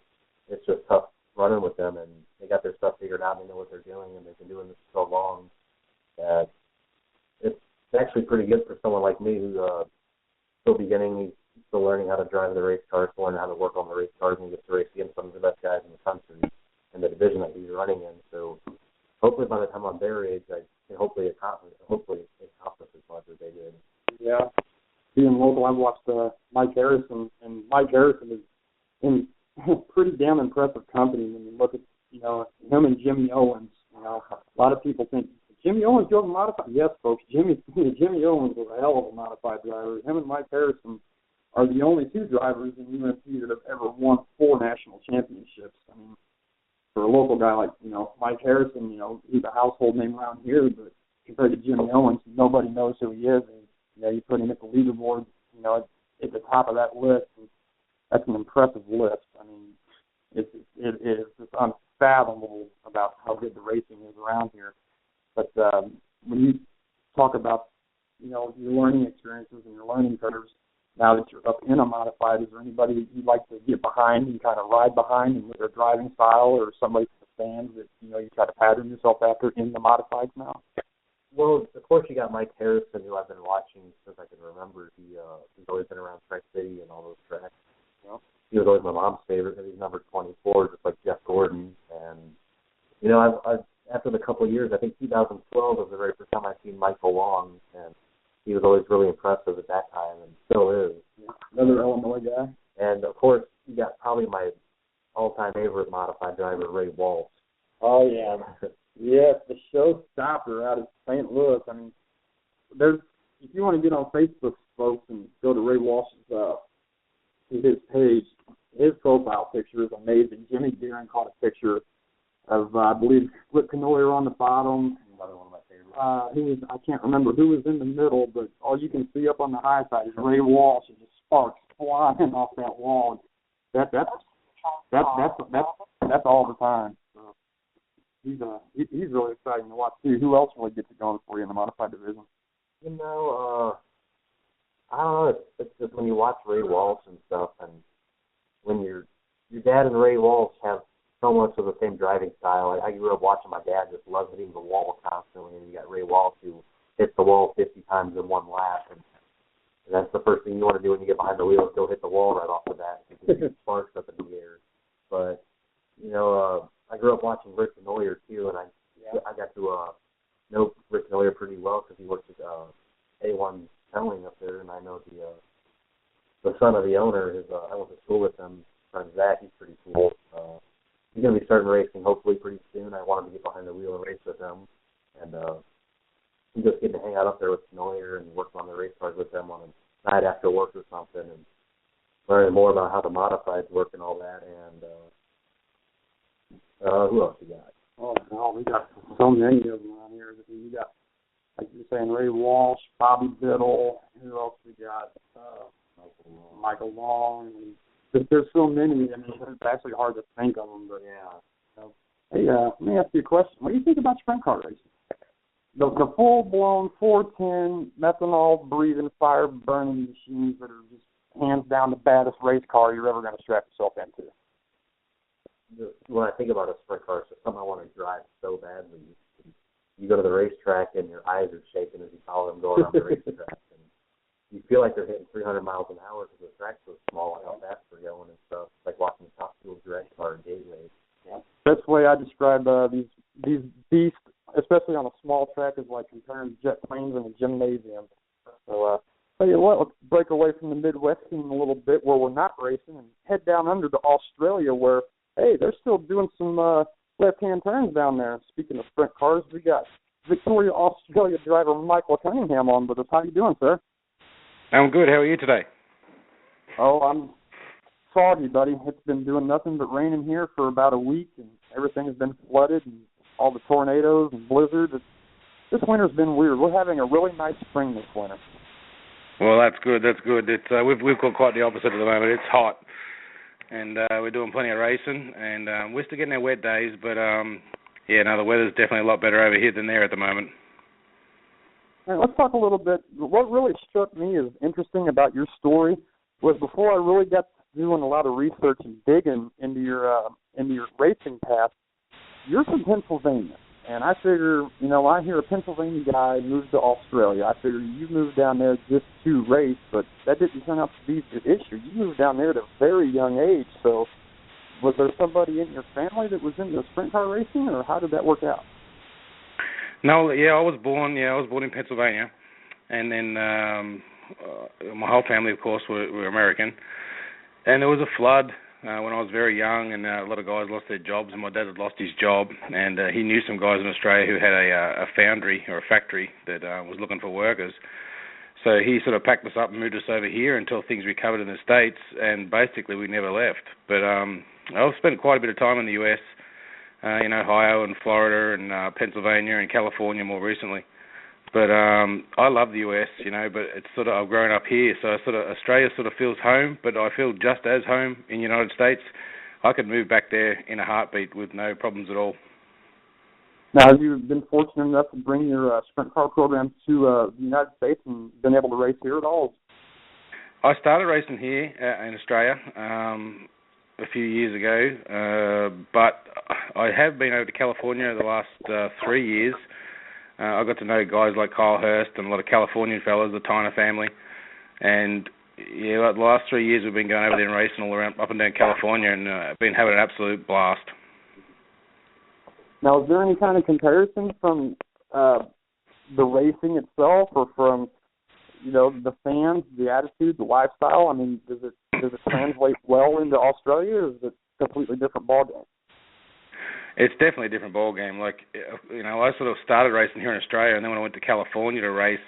it's just tough running with them. And they got their stuff figured out. They know what they're doing, and they've been doing this so long that it's actually pretty good for someone like me who's still beginning. He's still learning how to drive the race cars, still learning how to work on the race cars, and he gets to race against some of the best guys in the country in the division that he's running in. So hopefully by the time I'm their age, I can hopefully accomplish as much as they did. Yeah. Being local, I've watched Mike Harrison, and Mike Harrison is in pretty damn impressive company when you look at, you know, him and Jimmy Owens. You know, a lot of people think, Jimmy Owens drove a modified. Yes, folks, Jimmy Owens was a hell of a modified driver. Him and Mike Harrison are the only 2 drivers in UMP that have ever won 4 national championships. I mean, for a local guy like, you know, Mike Harrison, you know, he's a household name around here, but compared to Jimmy Owens, nobody knows who he is. And, you know, you put him at the leaderboard, you know, at the top of that list. And that's an impressive list. I mean, it is just unfathomable about how good the racing is around here. But when you talk about, you know, your learning experiences and your learning curves, now that you're up in a modified, is there anybody that you'd like to get behind and kind of ride behind and with their driving style, or somebody from the stands that, you know, you try to pattern yourself after in the modifieds now? Well, of course, you got Mike Harrison, who I've been watching since I can remember. He's always been around Tri-City and all those tracks. You know? He was always my mom's favorite because he's number 24, just like Jeff Gordon. And, you know, I've after the couple of years, I think 2012 was the very first time I've seen Michael Long, and he was always really impressive at that time, and still is. Yeah. Another Illinois guy. And, of course, you got probably my all-time favorite modified driver, Ray Walsh. Oh, yeah. Yes, the showstopper out of St. Louis. I mean, if you want to get on Facebook, folks, and go to Ray Walsh's his page, his profile picture is amazing. Jimmy Deering caught a picture of, I believe, Flip Canoyer on the bottom. Another one of my favorites. I can't remember who was in the middle, but all you can see up on the high side is Ray Walsh and just sparks flying off that wall. That's all the time. So he's really exciting to watch too. Who else really gets it going for you in the modified division? You know, I don't know. It's just when you watch Ray Walsh and stuff, and when your dad and Ray Walsh have so much of the same driving style. I grew up watching my dad just love hitting the wall constantly, and you got Ray Walsh who hits the wall 50 times in one lap, and that's the first thing you want to do when you get behind the wheel is go hit the wall right off the bat. You get sparks up in the air. But, I grew up watching Rick Noyer, too, and I got to know Rick Noyer pretty well because he works at A1 Selling up there, and I know the son of the owner. I went to school with him, friend Zach. He's pretty cool. He's going to be starting racing hopefully pretty soon. I want him to get behind the wheel and race with him. And we just get to hang out up there with Noyer and work on the race cars with them on a night after work or something and learn more about how the modifieds work and all that. And who else you got? Oh, no, we got so many of them around here. You got, like you're saying, Ray Walsh, Bobby Biddle. Who else we got? Michael Long. There's so many. I mean, it's actually hard to think of them. But yeah. Hey, let me ask you a question. What do you think about sprint car racing? The full-blown 410 methanol breathing, fire burning machines that are just hands down the baddest race car you're ever going to strap yourself into. When I think about a sprint car, it's just something I want to drive so badly. You go to the racetrack and your eyes are shaking as you follow them go around the racetrack. And you feel like they're hitting 300 miles an hour because the track's so small and how fast they're going and stuff. It's like watching the top fuel direct car in gateways. Yeah. Best way I describe these beasts, especially on a small track, is like comparing jet planes in a gymnasium. So, tell you what, let's break away from the Midwest scene a little bit where we're not racing and head down under to Australia where, hey, they're still doing some left-hand turns down there. Speaking of sprint cars, we got Victoria, Australia driver Michael Cunningham on with us. How you doing, sir? I'm good. How are you today? Oh, I'm soggy, buddy. It's been doing nothing but raining here for about a week, and everything has been flooded, and all the tornadoes and blizzards. This winter's been weird. We're having a really nice spring this winter. Well, that's good. That's good. It's we've got quite the opposite at the moment. It's hot, and we're doing plenty of racing, and we're still getting our wet days, but the weather's definitely a lot better over here than there at the moment. All right, let's talk a little bit. What really struck me as interesting about your story was before I really got doing a lot of research and digging into your racing path, you're from Pennsylvania. And I figure, I hear a Pennsylvania guy moved to Australia. I figure you moved down there just to race, but that didn't turn out to be the issue. You moved down there at a very young age. So was there somebody in your family that was into sprint car racing, or how did that work out? No, I was born in Pennsylvania, and then my whole family, of course, were American. And there was a flood when I was very young, and a lot of guys lost their jobs, and my dad had lost his job, and he knew some guys in Australia who had a foundry or a factory that was looking for workers. So he sort of packed us up and moved us over here until things recovered in the States, and basically we never left. But I've spent quite a bit of time in the U.S., in Ohio and Florida and Pennsylvania and California more recently. But I love the US, but it's sort of, I've grown up here, so Australia sort of feels home, but I feel just as home in the United States. I could move back there in a heartbeat with no problems at all. Now, have you been fortunate enough to bring your sprint car program to the United States and been able to race here at all? I started racing here in Australia a few years ago, but I have been over to California the last 3 years. I got to know guys like Kyle Hurst and a lot of Californian fellas, the Tyner family, and the last 3 years we've been going over there and racing all around up and down California, and been having an absolute blast. Now, is there any kind of comparison from the racing itself, or from the fans, the attitude, the lifestyle? I mean, does it translate well into Australia, or is it a completely different ballgame? It's definitely a different ballgame. Like, I sort of started racing here in Australia, and then when I went to California to race,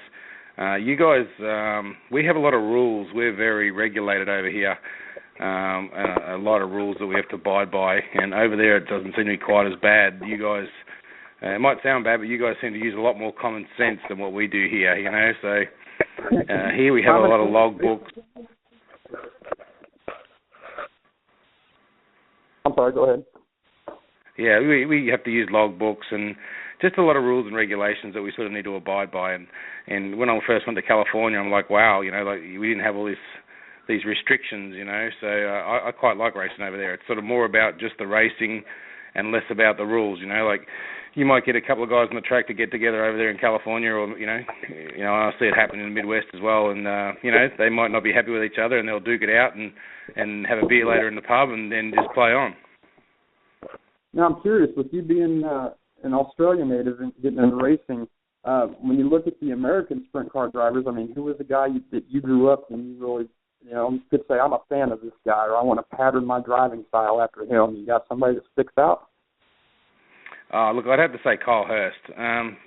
you guys, we have a lot of rules. We're very regulated over here. A lot of rules that we have to abide by, and over there it doesn't seem to be quite as bad. You guys, it might sound bad, but you guys seem to use a lot more common sense than what we do here, so here we have a lot of logbooks. I'm sorry, go ahead. Yeah, we have to use logbooks and just a lot of rules and regulations that we sort of need to abide by. And when I first went to California, I'm like, wow, like we didn't have all these restrictions, so I quite like racing over there. It's sort of more about just the racing and less about the rules, like you might get a couple of guys on the track to get together over there in California, or I see it happening in the Midwest as well. And they might not be happy with each other, and they'll duke it out and have a beer later in the pub, and then just play on. Now I'm curious, with you being an Australian native and getting into racing, when you look at the American sprint car drivers, I mean, who was the guy that you grew up and you really, could say, I'm a fan of this guy, or I want to pattern my driving style after him? You got somebody that sticks out? Look, I'd have to say Kyle Hurst,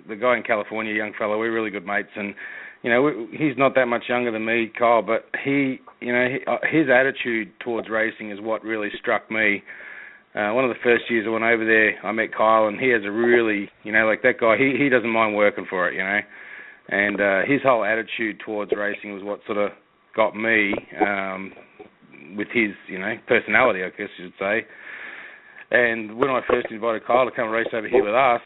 the guy in California, young fellow. We're really good mates, and he's not that much younger than me, Kyle, but his attitude towards racing is what really struck me. One of the first years I went over there, I met Kyle, and he has a really, like that guy, he doesn't mind working for it, and his whole attitude towards racing was what sort of got me with his, personality, I guess you should say. And when I first invited Kyle to come race over here with us,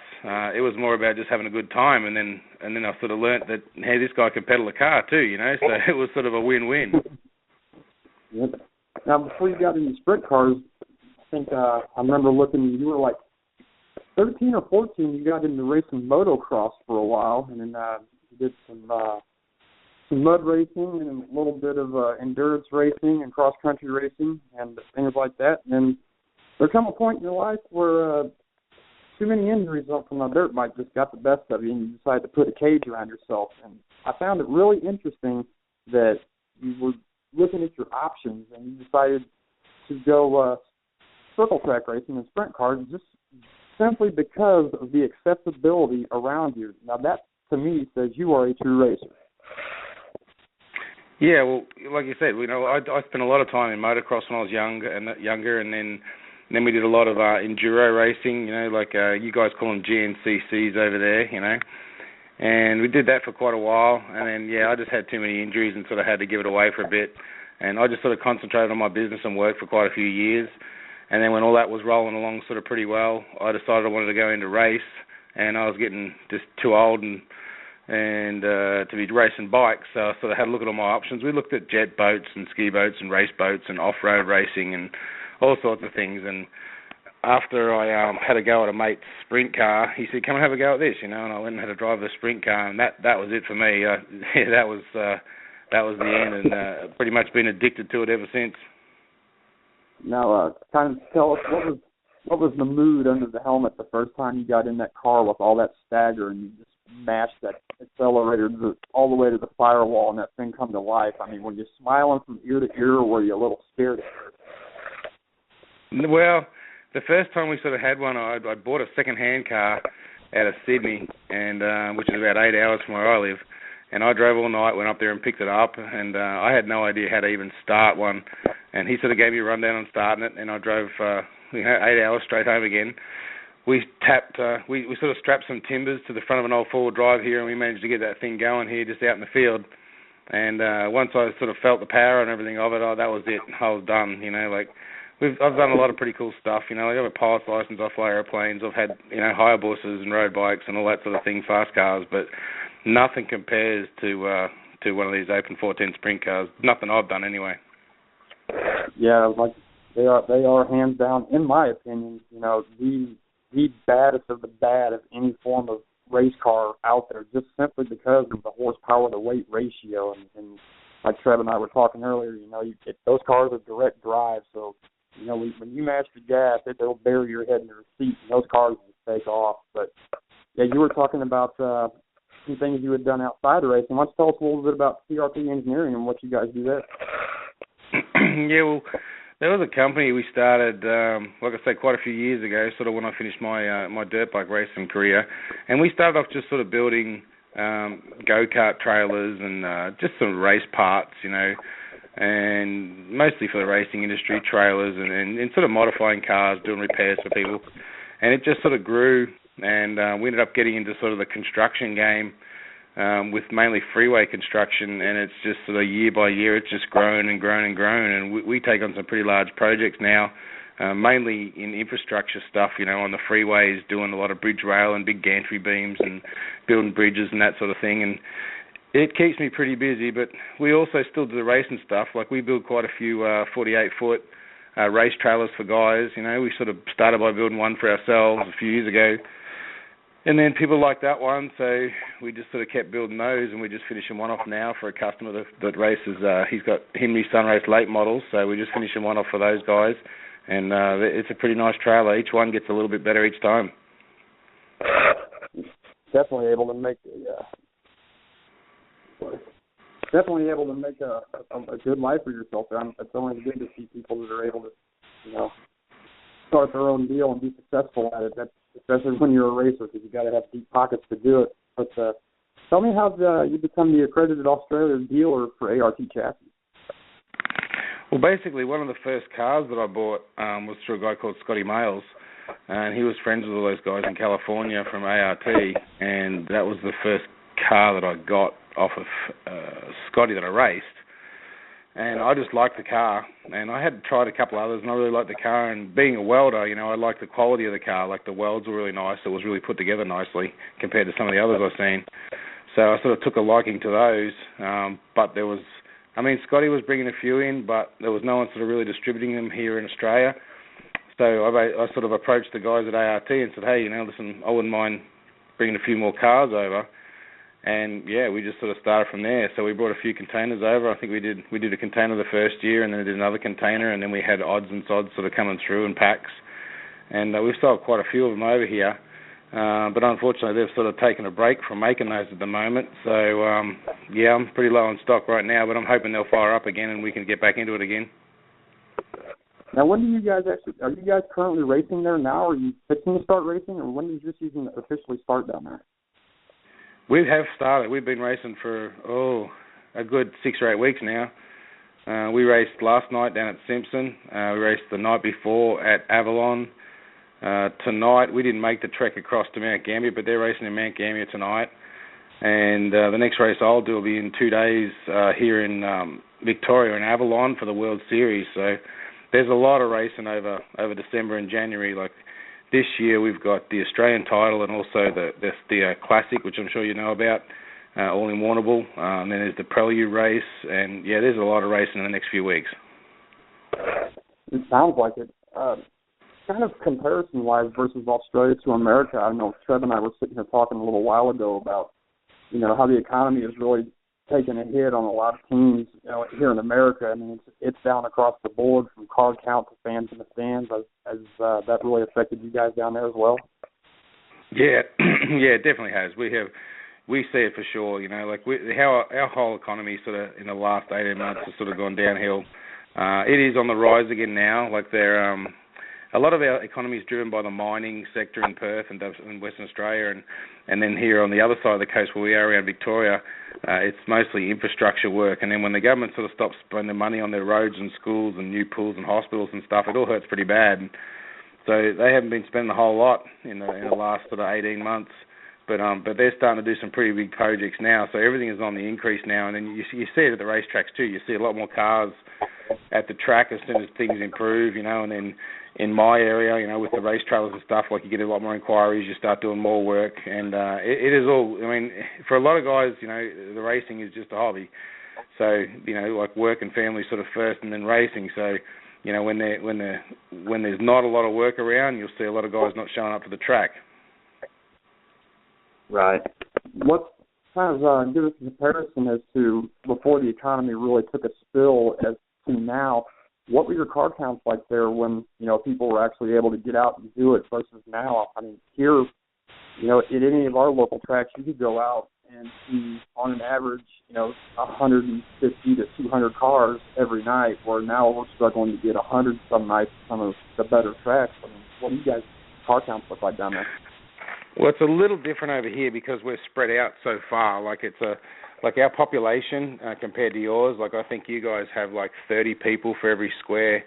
it was more about just having a good time, and then I sort of learnt that, hey, this guy can pedal a car too, so it was sort of a win-win. Yep. Now, before you got into sprint cars, I think I remember looking, you were like 13 or 14, you got into racing motocross for a while, and then you did some mud racing and a little bit of endurance racing and cross-country racing and things like that. And there come a point in your life where too many injuries from a dirt bike just got the best of you, and you decided to put a cage around yourself. And I found it really interesting that you were looking at your options and you decided to go circle track racing and sprint cars just simply because of the accessibility around you. Now that, to me, says you are a true racer. Yeah, well, like you said, I spent a lot of time in motocross when I was younger, and then we did a lot of enduro racing, like you guys call them GNCCs over there, and we did that for quite a while, and then, I just had too many injuries and sort of had to give it away for a bit, and I just sort of concentrated on my business and work for quite a few years. And then when all that was rolling along sort of pretty well, I decided I wanted to go into race, and I was getting just too old and to be racing bikes, so I sort of had a look at all my options. We looked at jet boats and ski boats and race boats and off-road racing and all sorts of things. And after I had a go at a mate's sprint car, he said, come and have a go at this, and I went and had to drive the sprint car, and that was it for me. That was the end, and pretty much been addicted to it ever since. Now, kind of tell us, what was the mood under the helmet the first time you got in that car with all that stagger and you just mashed that accelerator all the way to the firewall and that thing come to life? I mean, were you smiling from ear to ear, or were you a little scared? Well, the first time we sort of had one, I bought a second-hand car out of Sydney, and which is about 8 hours from where I live. And I drove all night, went up there and picked it up, and I had no idea how to even start one. And he sort of gave me a rundown on starting it, and I drove 8 hours straight home again. We sort of strapped some timbers to the front of an old four-wheel drive here, and we managed to get that thing going here just out in the field. And once I sort of felt the power and everything of it, that was it. I was done, I've done a lot of pretty cool stuff, I have a pilot's license, I fly airplanes, I've had, Hayabuses and road bikes and all that sort of thing, fast cars, but nothing compares to one of these open 410 sprint cars. Nothing I've done anyway. Yeah, like they are hands down, in my opinion, the baddest of the bad of any form of race car out there, just simply because of the horsepower to weight ratio. And like Treb and I were talking earlier, those cars are direct drive, so when you mash the gas, it'll bury your head in your seat, and those cars will take off. But yeah, you were talking about some things you had done outside of racing. Why don't you tell us a little bit about CRP Engineering and what you guys do there? Yeah, well, there was a company we started, like I say, quite a few years ago, sort of when I finished my dirt bike racing career. And we started off just sort of building go-kart trailers and just some race parts, and mostly for the racing industry, trailers and sort of modifying cars, doing repairs for people. And it just sort of grew, and we ended up getting into sort of the construction game with mainly freeway construction, and it's just sort of year by year, it's just grown and grown and grown, and we take on some pretty large projects now, mainly in infrastructure stuff, on the freeways, doing a lot of bridge rail and big gantry beams and building bridges and that sort of thing, and it keeps me pretty busy. But we also still do the racing stuff. Like, we build quite a few 48-foot race trailers for guys. We sort of started by building one for ourselves a few years ago, And then people liked that one, so we just sort of kept building those, and we're just finishing one off now for a customer that races. He's got him and his son race late models, so we're just finishing one off for those guys. And it's a pretty nice trailer. Each one gets a little bit better each time. Definitely able to make a good life for yourself. It's always good to see people that are able to, start their own deal and be successful at it. That's especially when you're a racer, because you got to have deep pockets to do it. But tell me how you become the accredited Australia dealer for ART chassis. Well, basically, one of the first cars that I bought was through a guy called Scotty Males, and he was friends with all those guys in California from ART, and that was the first car that I got off of Scotty that I raced. And I just liked the car, and I had tried a couple others, and I really liked the car. And being a welder, I liked the quality of the car. Like, the welds were really nice. It was really put together nicely compared to some of the others I've seen. So I sort of took a liking to those. But there was, Scotty was bringing a few in, but there was no one sort of really distributing them here in Australia. So I sort of approached the guys at ART and said, hey, listen, I wouldn't mind bringing a few more cars over. And, yeah, we just sort of started from there. So we brought a few containers over. I think we did a container the first year, and then we did another container, and then we had odds and sods sort of coming through in packs. And we've sold quite a few of them over here. But unfortunately, they've sort of taken a break from making those at the moment. So, yeah, I'm pretty low on stock right now, but I'm hoping they'll fire up again and we can get back into it again. Now, when do you guys are you guys currently racing there now? Are you fixing to start racing, or when did your season officially start down there? We have started. We've been racing for, a good 6 or 8 weeks now. We raced last night down at Simpson. We raced the night before at Avalon. Tonight, we didn't make the trek across to Mount Gambier, but they're racing in Mount Gambier tonight. And the next race I'll do will be in 2 days here in Victoria in Avalon for the World Series. So there's a lot of racing over December and January. Like, this year we've got the Australian title and also the Classic, which I'm sure you know about, all in Warrnambool. And then there's the Prelude race. And, yeah, there's a lot of racing in the next few weeks. It sounds like it. Kind of comparison-wise versus Australia to America, I know Treb and I were sitting here talking a little while ago about, how the economy has really taken a hit on a lot of teams here in America. It's down across the board from car count to fans in the stands. Has that really affected you guys down there as well? Yeah, yeah, it definitely has. We see it for sure. How our whole economy sort of in the last 18 months has sort of gone downhill. It is on the rise again now. Like, a lot of our economy is driven by the mining sector in Perth and Western Australia, and then here on the other side of the coast where we are around Victoria, it's mostly infrastructure work. And then when the government sort of stops spending money on their roads and schools and new pools and hospitals and stuff, it all hurts pretty bad. And so they haven't been spending a whole lot in the last sort of 18 months. But they're starting to do some pretty big projects now. So everything is on the increase now. And then you see it at the racetracks too. You see a lot more cars at the track as soon as things improve, and then in my area, with the race trailers and stuff, like, you get a lot more inquiries, you start doing more work, and it is all, for a lot of guys, the racing is just a hobby. So, like, work and family sort of first and then racing. So, when there's not a lot of work around, you'll see a lot of guys not showing up to the track. Right. What kind of give us a comparison as to before the economy really took a spill as to now? What were your car counts like there when, people were actually able to get out and do it versus now? Here, at any of our local tracks, you could go out and see, on an average, 150 to 200 cars every night, where now we're struggling to get 100 some nights at some of the better tracks. What do you guys' car counts look like down there? Well, it's a little different over here because we're spread out so far. Like, our population compared to yours, like, I think you guys have like 30 people for every square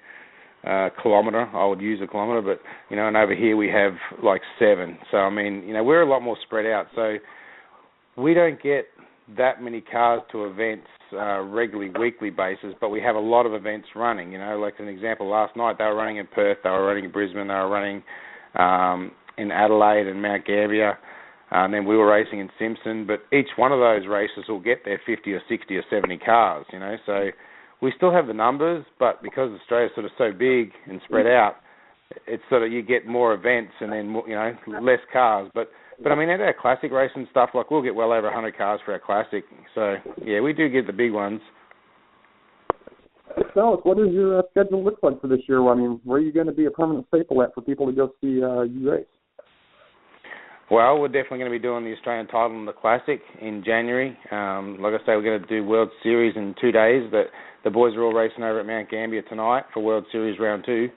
kilometre. I would use a kilometre, but, and over here we have like 7. So, we're a lot more spread out. So we don't get that many cars to events regularly, weekly basis, but we have a lot of events running. Like an example, last night they were running in Perth, they were running in Brisbane, they were running in Adelaide and Mount Gambier. And then we were racing in Simpson, but each one of those races will get their 50 or 60 or 70 cars, So we still have the numbers, but because Australia's sort of so big and spread out, it's sort of, you get more events and then, less cars. But But, I mean, at our classic race and stuff, like, we'll get well over 100 cars for our classic. So, yeah, we do get the big ones. Tell us, what does your schedule look like for this year? I mean, where are you going to be a permanent staple at for people to go see you race? Well, we're definitely going to be doing the Australian title in the Classic in January. Like I say, we're going to do World Series in 2 days, but the boys are all racing over at Mount Gambier tonight for World Series Round 2.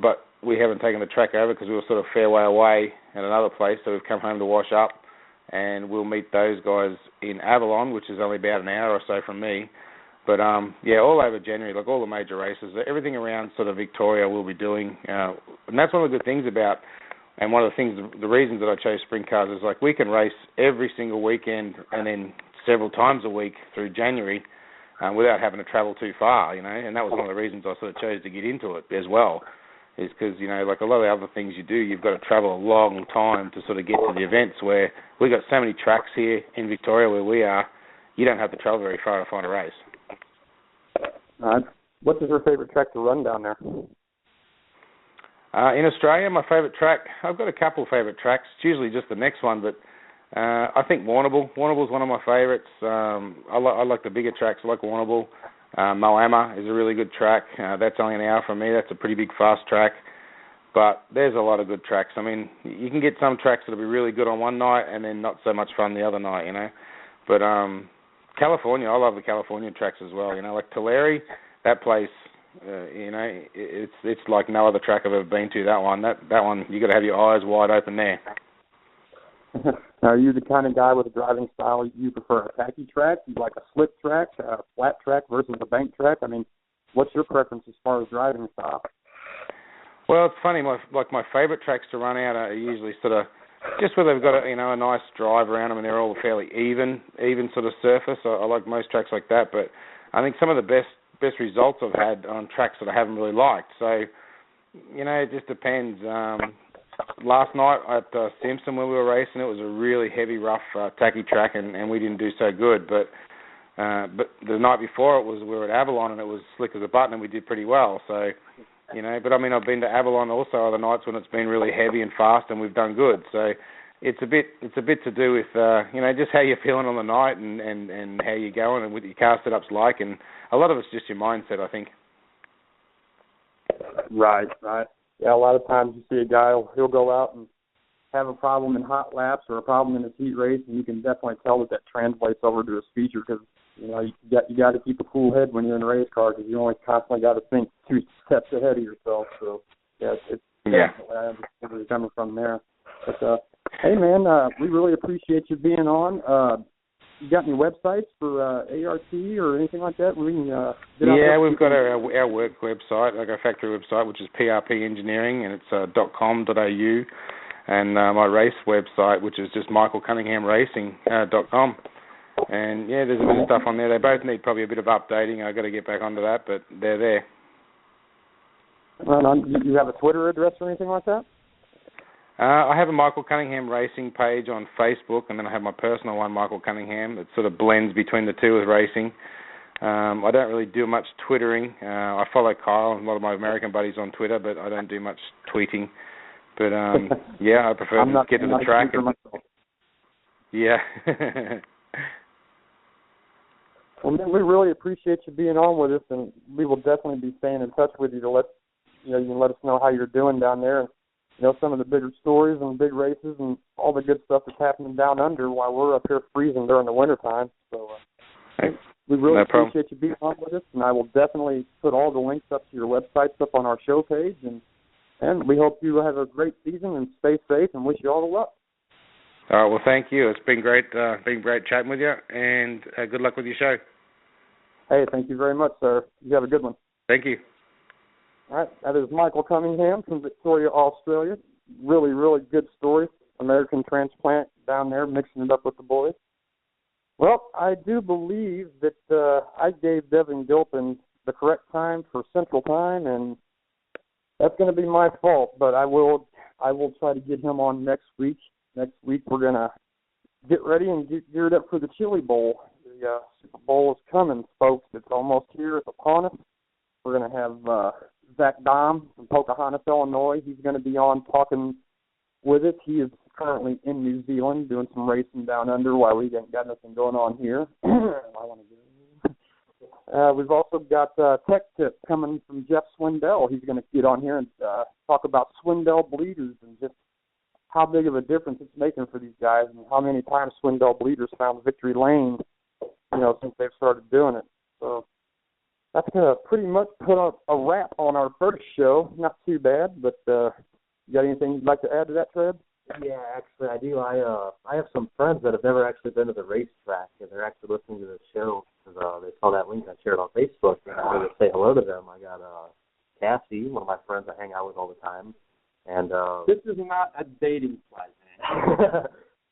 But we haven't taken the track over because we were sort of fair way away at another place, so we've come home to wash up, and we'll meet those guys in Avalon, which is only about an hour or so from me. But, yeah, all over January, like all the major races, everything around sort of Victoria we'll be doing. And that's one of the good things about, and one of the things, the reasons that I chose sprint cars is like we can race every single weekend and then several times a week through January without having to travel too far, you know. And that was one of the reasons I sort of chose to get into it as well, is because, you know, like a lot of the other things you do, you've got to travel a long time to sort of get to the events where we've got so many tracks here in Victoria where we are, you don't have to travel very far to find a race. What is your favourite track to run down there? In Australia, my favourite track, I've got a couple of favourite tracks. It's usually just the next one, but I think Warrnambool. Warrnambool's one of my favourites. I like the bigger tracks. I like Warrnambool. Moama is a really good track. That's only an hour from me. That's a pretty big, fast track. But there's a lot of good tracks. I mean, you can get some tracks that'll be really good on one night and then not so much fun the other night, you know. But California, I love the California tracks as well. You know, like Tulare, that place, you know, it's like no other track I've ever been to. That one, you got to have your eyes wide open there. Are you the kind of guy with a driving style you prefer a tacky track? You like a slick track, a flat track versus a bank track? I mean, what's your preference as far as driving style? Well, it's funny. My favourite tracks to run out are usually sort of just where they've got a nice drive around them and they're all fairly even sort of surface. I like most tracks like that, but I think some of the best results I've had on tracks that I haven't really liked. So, you know, it just depends. Last night at Simpson when we were racing, it was a really heavy, rough, tacky track, and we didn't do so good. But the night before we were at Avalon, and it was slick as a button, and we did pretty well. So, you know, but I mean, I've been to Avalon also other nights when it's been really heavy and fast, and we've done good. So it's a bit to do with you know, just how you're feeling on the night and how you're going and what your car setup's like, and a lot of it's just your mindset, I think. Right. Yeah, a lot of times you see a guy, he'll go out and have a problem in hot laps or a problem in his heat race, and you can definitely tell that translates over to his feature because, you know, you got to keep a cool head when you're in a race car because you only constantly got to think 2 steps ahead of yourself. So, yeah, I understand where you're coming from there. But, hey, man, we really appreciate you being on. You got any websites for ART or anything like that? We can yeah, we've got our work website, like our factory website, which is PRP Engineering, and it's .com.au, and my race website, which is just michaelcunninghamracing.com. And, yeah, there's a bit of stuff on there. They both need probably a bit of updating. I've got to get back onto that, but they're there. Right on. You have a Twitter address or anything like that? I have a Michael Cunningham Racing page on Facebook, and then I have my personal one, Michael Cunningham. It sort of blends between the two with racing. I don't really do much Twittering. I follow Kyle and a lot of my American buddies on Twitter, but I don't do much tweeting. But, yeah, I prefer to get to the track. Yeah. Well, man, we really appreciate you being on with us, and we will definitely be staying in touch with you to let you can let us know how you're doing down there, and you know some of the bigger stories and big races and all the good stuff that's happening down under while we're up here freezing during the wintertime. So we really appreciate you being on with us, and I will definitely put all the links up to your websites up on our show page, and we hope you have a great season and stay safe and wish you all the luck. All right, well, thank you. It's been great chatting with you, and good luck with your show. Hey, thank you very much, sir. You have a good one. Thank you. All right, that is Michael Cunningham from Victoria, Australia. Really, really good story. American transplant down there, mixing it up with the boys. Well, I do believe that I gave Devin Gilpin the correct time for Central Time, and that's going to be my fault, but I will try to get him on next week. Next week we're going to get ready and get geared up for the Chili Bowl. The Super Bowl is coming, folks. It's almost here. It's upon us. We're going to have Zach Dom from Pocahontas, Illinois. He's going to be on talking with us. He is currently in New Zealand doing some racing down under while we ain't got nothing going on here. We've also got tech tips coming from Jeff Swindell. He's going to get on here and talk about Swindell bleeders and just how big of a difference it's making for these guys and how many times Swindell bleeders found victory lane, since they've started doing it. So that's going to pretty much put a wrap on our first show. Not too bad, but you got anything you'd like to add to that, Treb? Yeah, actually, I do. I have some friends that have never actually been to the racetrack, and they're actually listening to the show because they saw that link I shared on Facebook, and I wanted to say hello to them. I got Cassie, one of my friends I hang out with all the time, and this is not a dating site, man.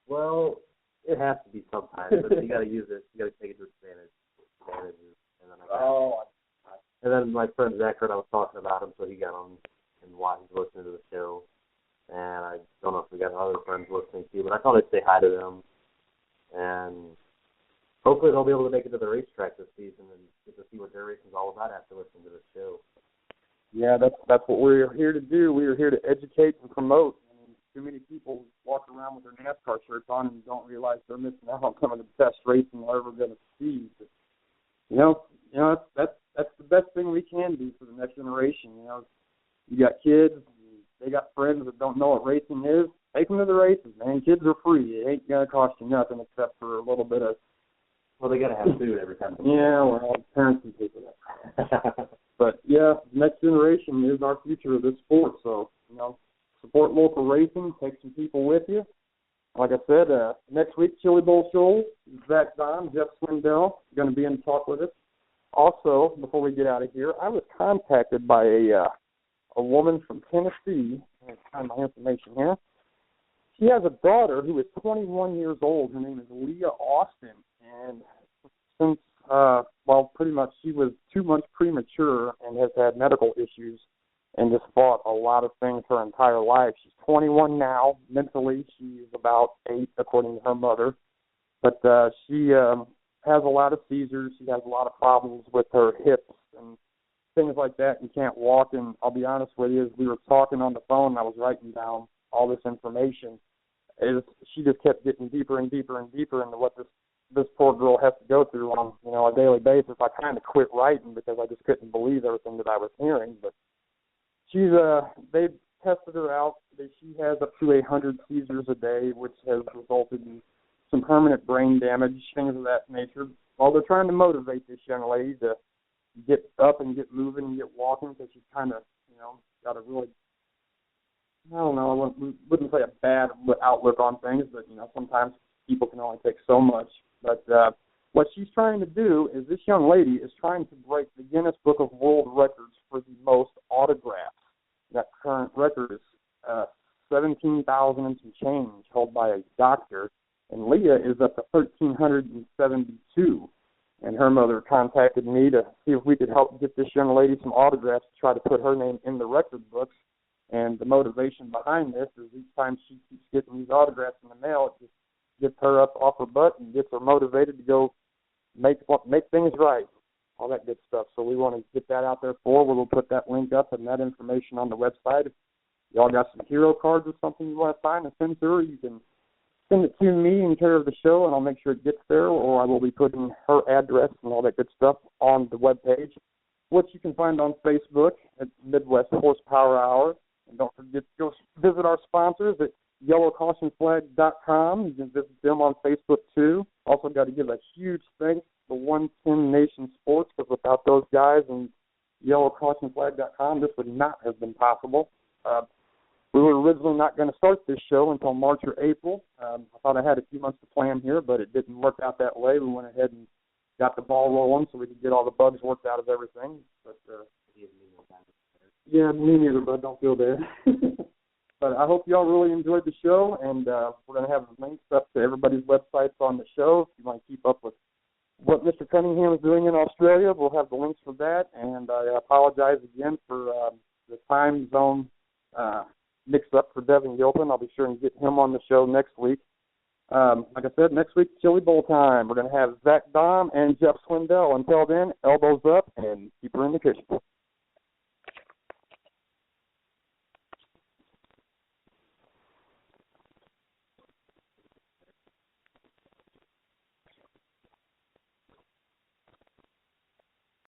Well, it has to be sometimes, but you got to use it. You got to take it to advantages. And then my friend Zach heard I was talking about him, so he got on and why he's listening to the show. And I don't know if we got other friends listening too, but I thought I'd say hi to them. And hopefully they'll be able to make it to the racetrack this season and get to see what their racing is all about after listening to the show. Yeah, that's what we're here to do. We are here to educate and promote. I mean, too many people walk around with their NASCAR shirts on and don't realize they're missing out on some of the best racing they're ever going to see. But, that's the best thing we can do for the next generation. You got kids, they got friends that don't know what racing is. Take them to the races, man. Kids are free. It ain't going to cost you nothing except for a little bit of... Well, they got to have food every time. Yeah, well, parents can pay for that. But, yeah, the next generation is our future of this sport. So, support local racing. Take some people with you. Like I said, next week, Chili Bowl show, Zach Don, Jeff Swindell, going to be in to talk with us. Also, before we get out of here, I was contacted by a woman from Tennessee. I'll find my information here. She has a daughter who is 21 years old. Her name is Leah Austin. And since, pretty much she was 2 months premature and has had medical issues and just fought a lot of things her entire life. She's 21 now. Mentally, she's about 8, according to her mother. But she has a lot of seizures. She has a lot of problems with her hips and things like that and can't walk. And I'll be honest with you, as we were talking on the phone, I was writing down all this information. She just kept getting deeper and deeper and deeper into what this poor girl has to go through on a daily basis. I kind of quit writing because I just couldn't believe everything that I was hearing. But they tested her out. She has up to 100 seizures a day, which has resulted in some permanent brain damage, things of that nature. Well, they're trying to motivate this young lady to get up and get moving and get walking because she's kind of, got a really, I don't know, I wouldn't say a bad outlook on things, but, sometimes people can only take so much. But what she's trying to do is this young lady is trying to break the Guinness Book of World Records for the most autographs. That current record is 17,000 and some change held by a doctor, and Leah is up to 1,372. And her mother contacted me to see if we could help get this young lady some autographs to try to put her name in the record books. And the motivation behind this is each time she keeps getting these autographs in the mail, it just gets her up off her butt and gets her motivated to go make things right, all that good stuff. So we want to get that out there for her. We'll put that link up and that information on the website. If y'all got some hero cards or something you want to sign and send to her, you can send it to me in care of the show, and I'll make sure it gets there, or I will be putting her address and all that good stuff on the webpage, which you can find on Facebook at Midwest Horsepower Hour. And don't forget to go visit our sponsors at yellowcautionflag.com. You can visit them on Facebook, too. Also got to give a huge thanks to 110 Nation Sports, because without those guys and yellowcautionflag.com, this would not have been possible. We were originally not going to start this show until March or April. I thought I had a few months to plan here, but it didn't work out that way. We went ahead and got the ball rolling so we could get all the bugs worked out of everything. But yeah, me neither, bud. Don't feel bad. But I hope y'all really enjoyed the show, and we're going to have links up to everybody's websites on the show. If you want to keep up with what Mr. Cunningham is doing in Australia, we'll have the links for that. And I apologize again for the time zone mixed up for Devin Gilpin. I'll be sure and get him on the show next week. Like I said, next week, Chili Bowl time. We're going to have Zach Dom and Jeff Swindell. Until then, elbows up and keep her in the kitchen.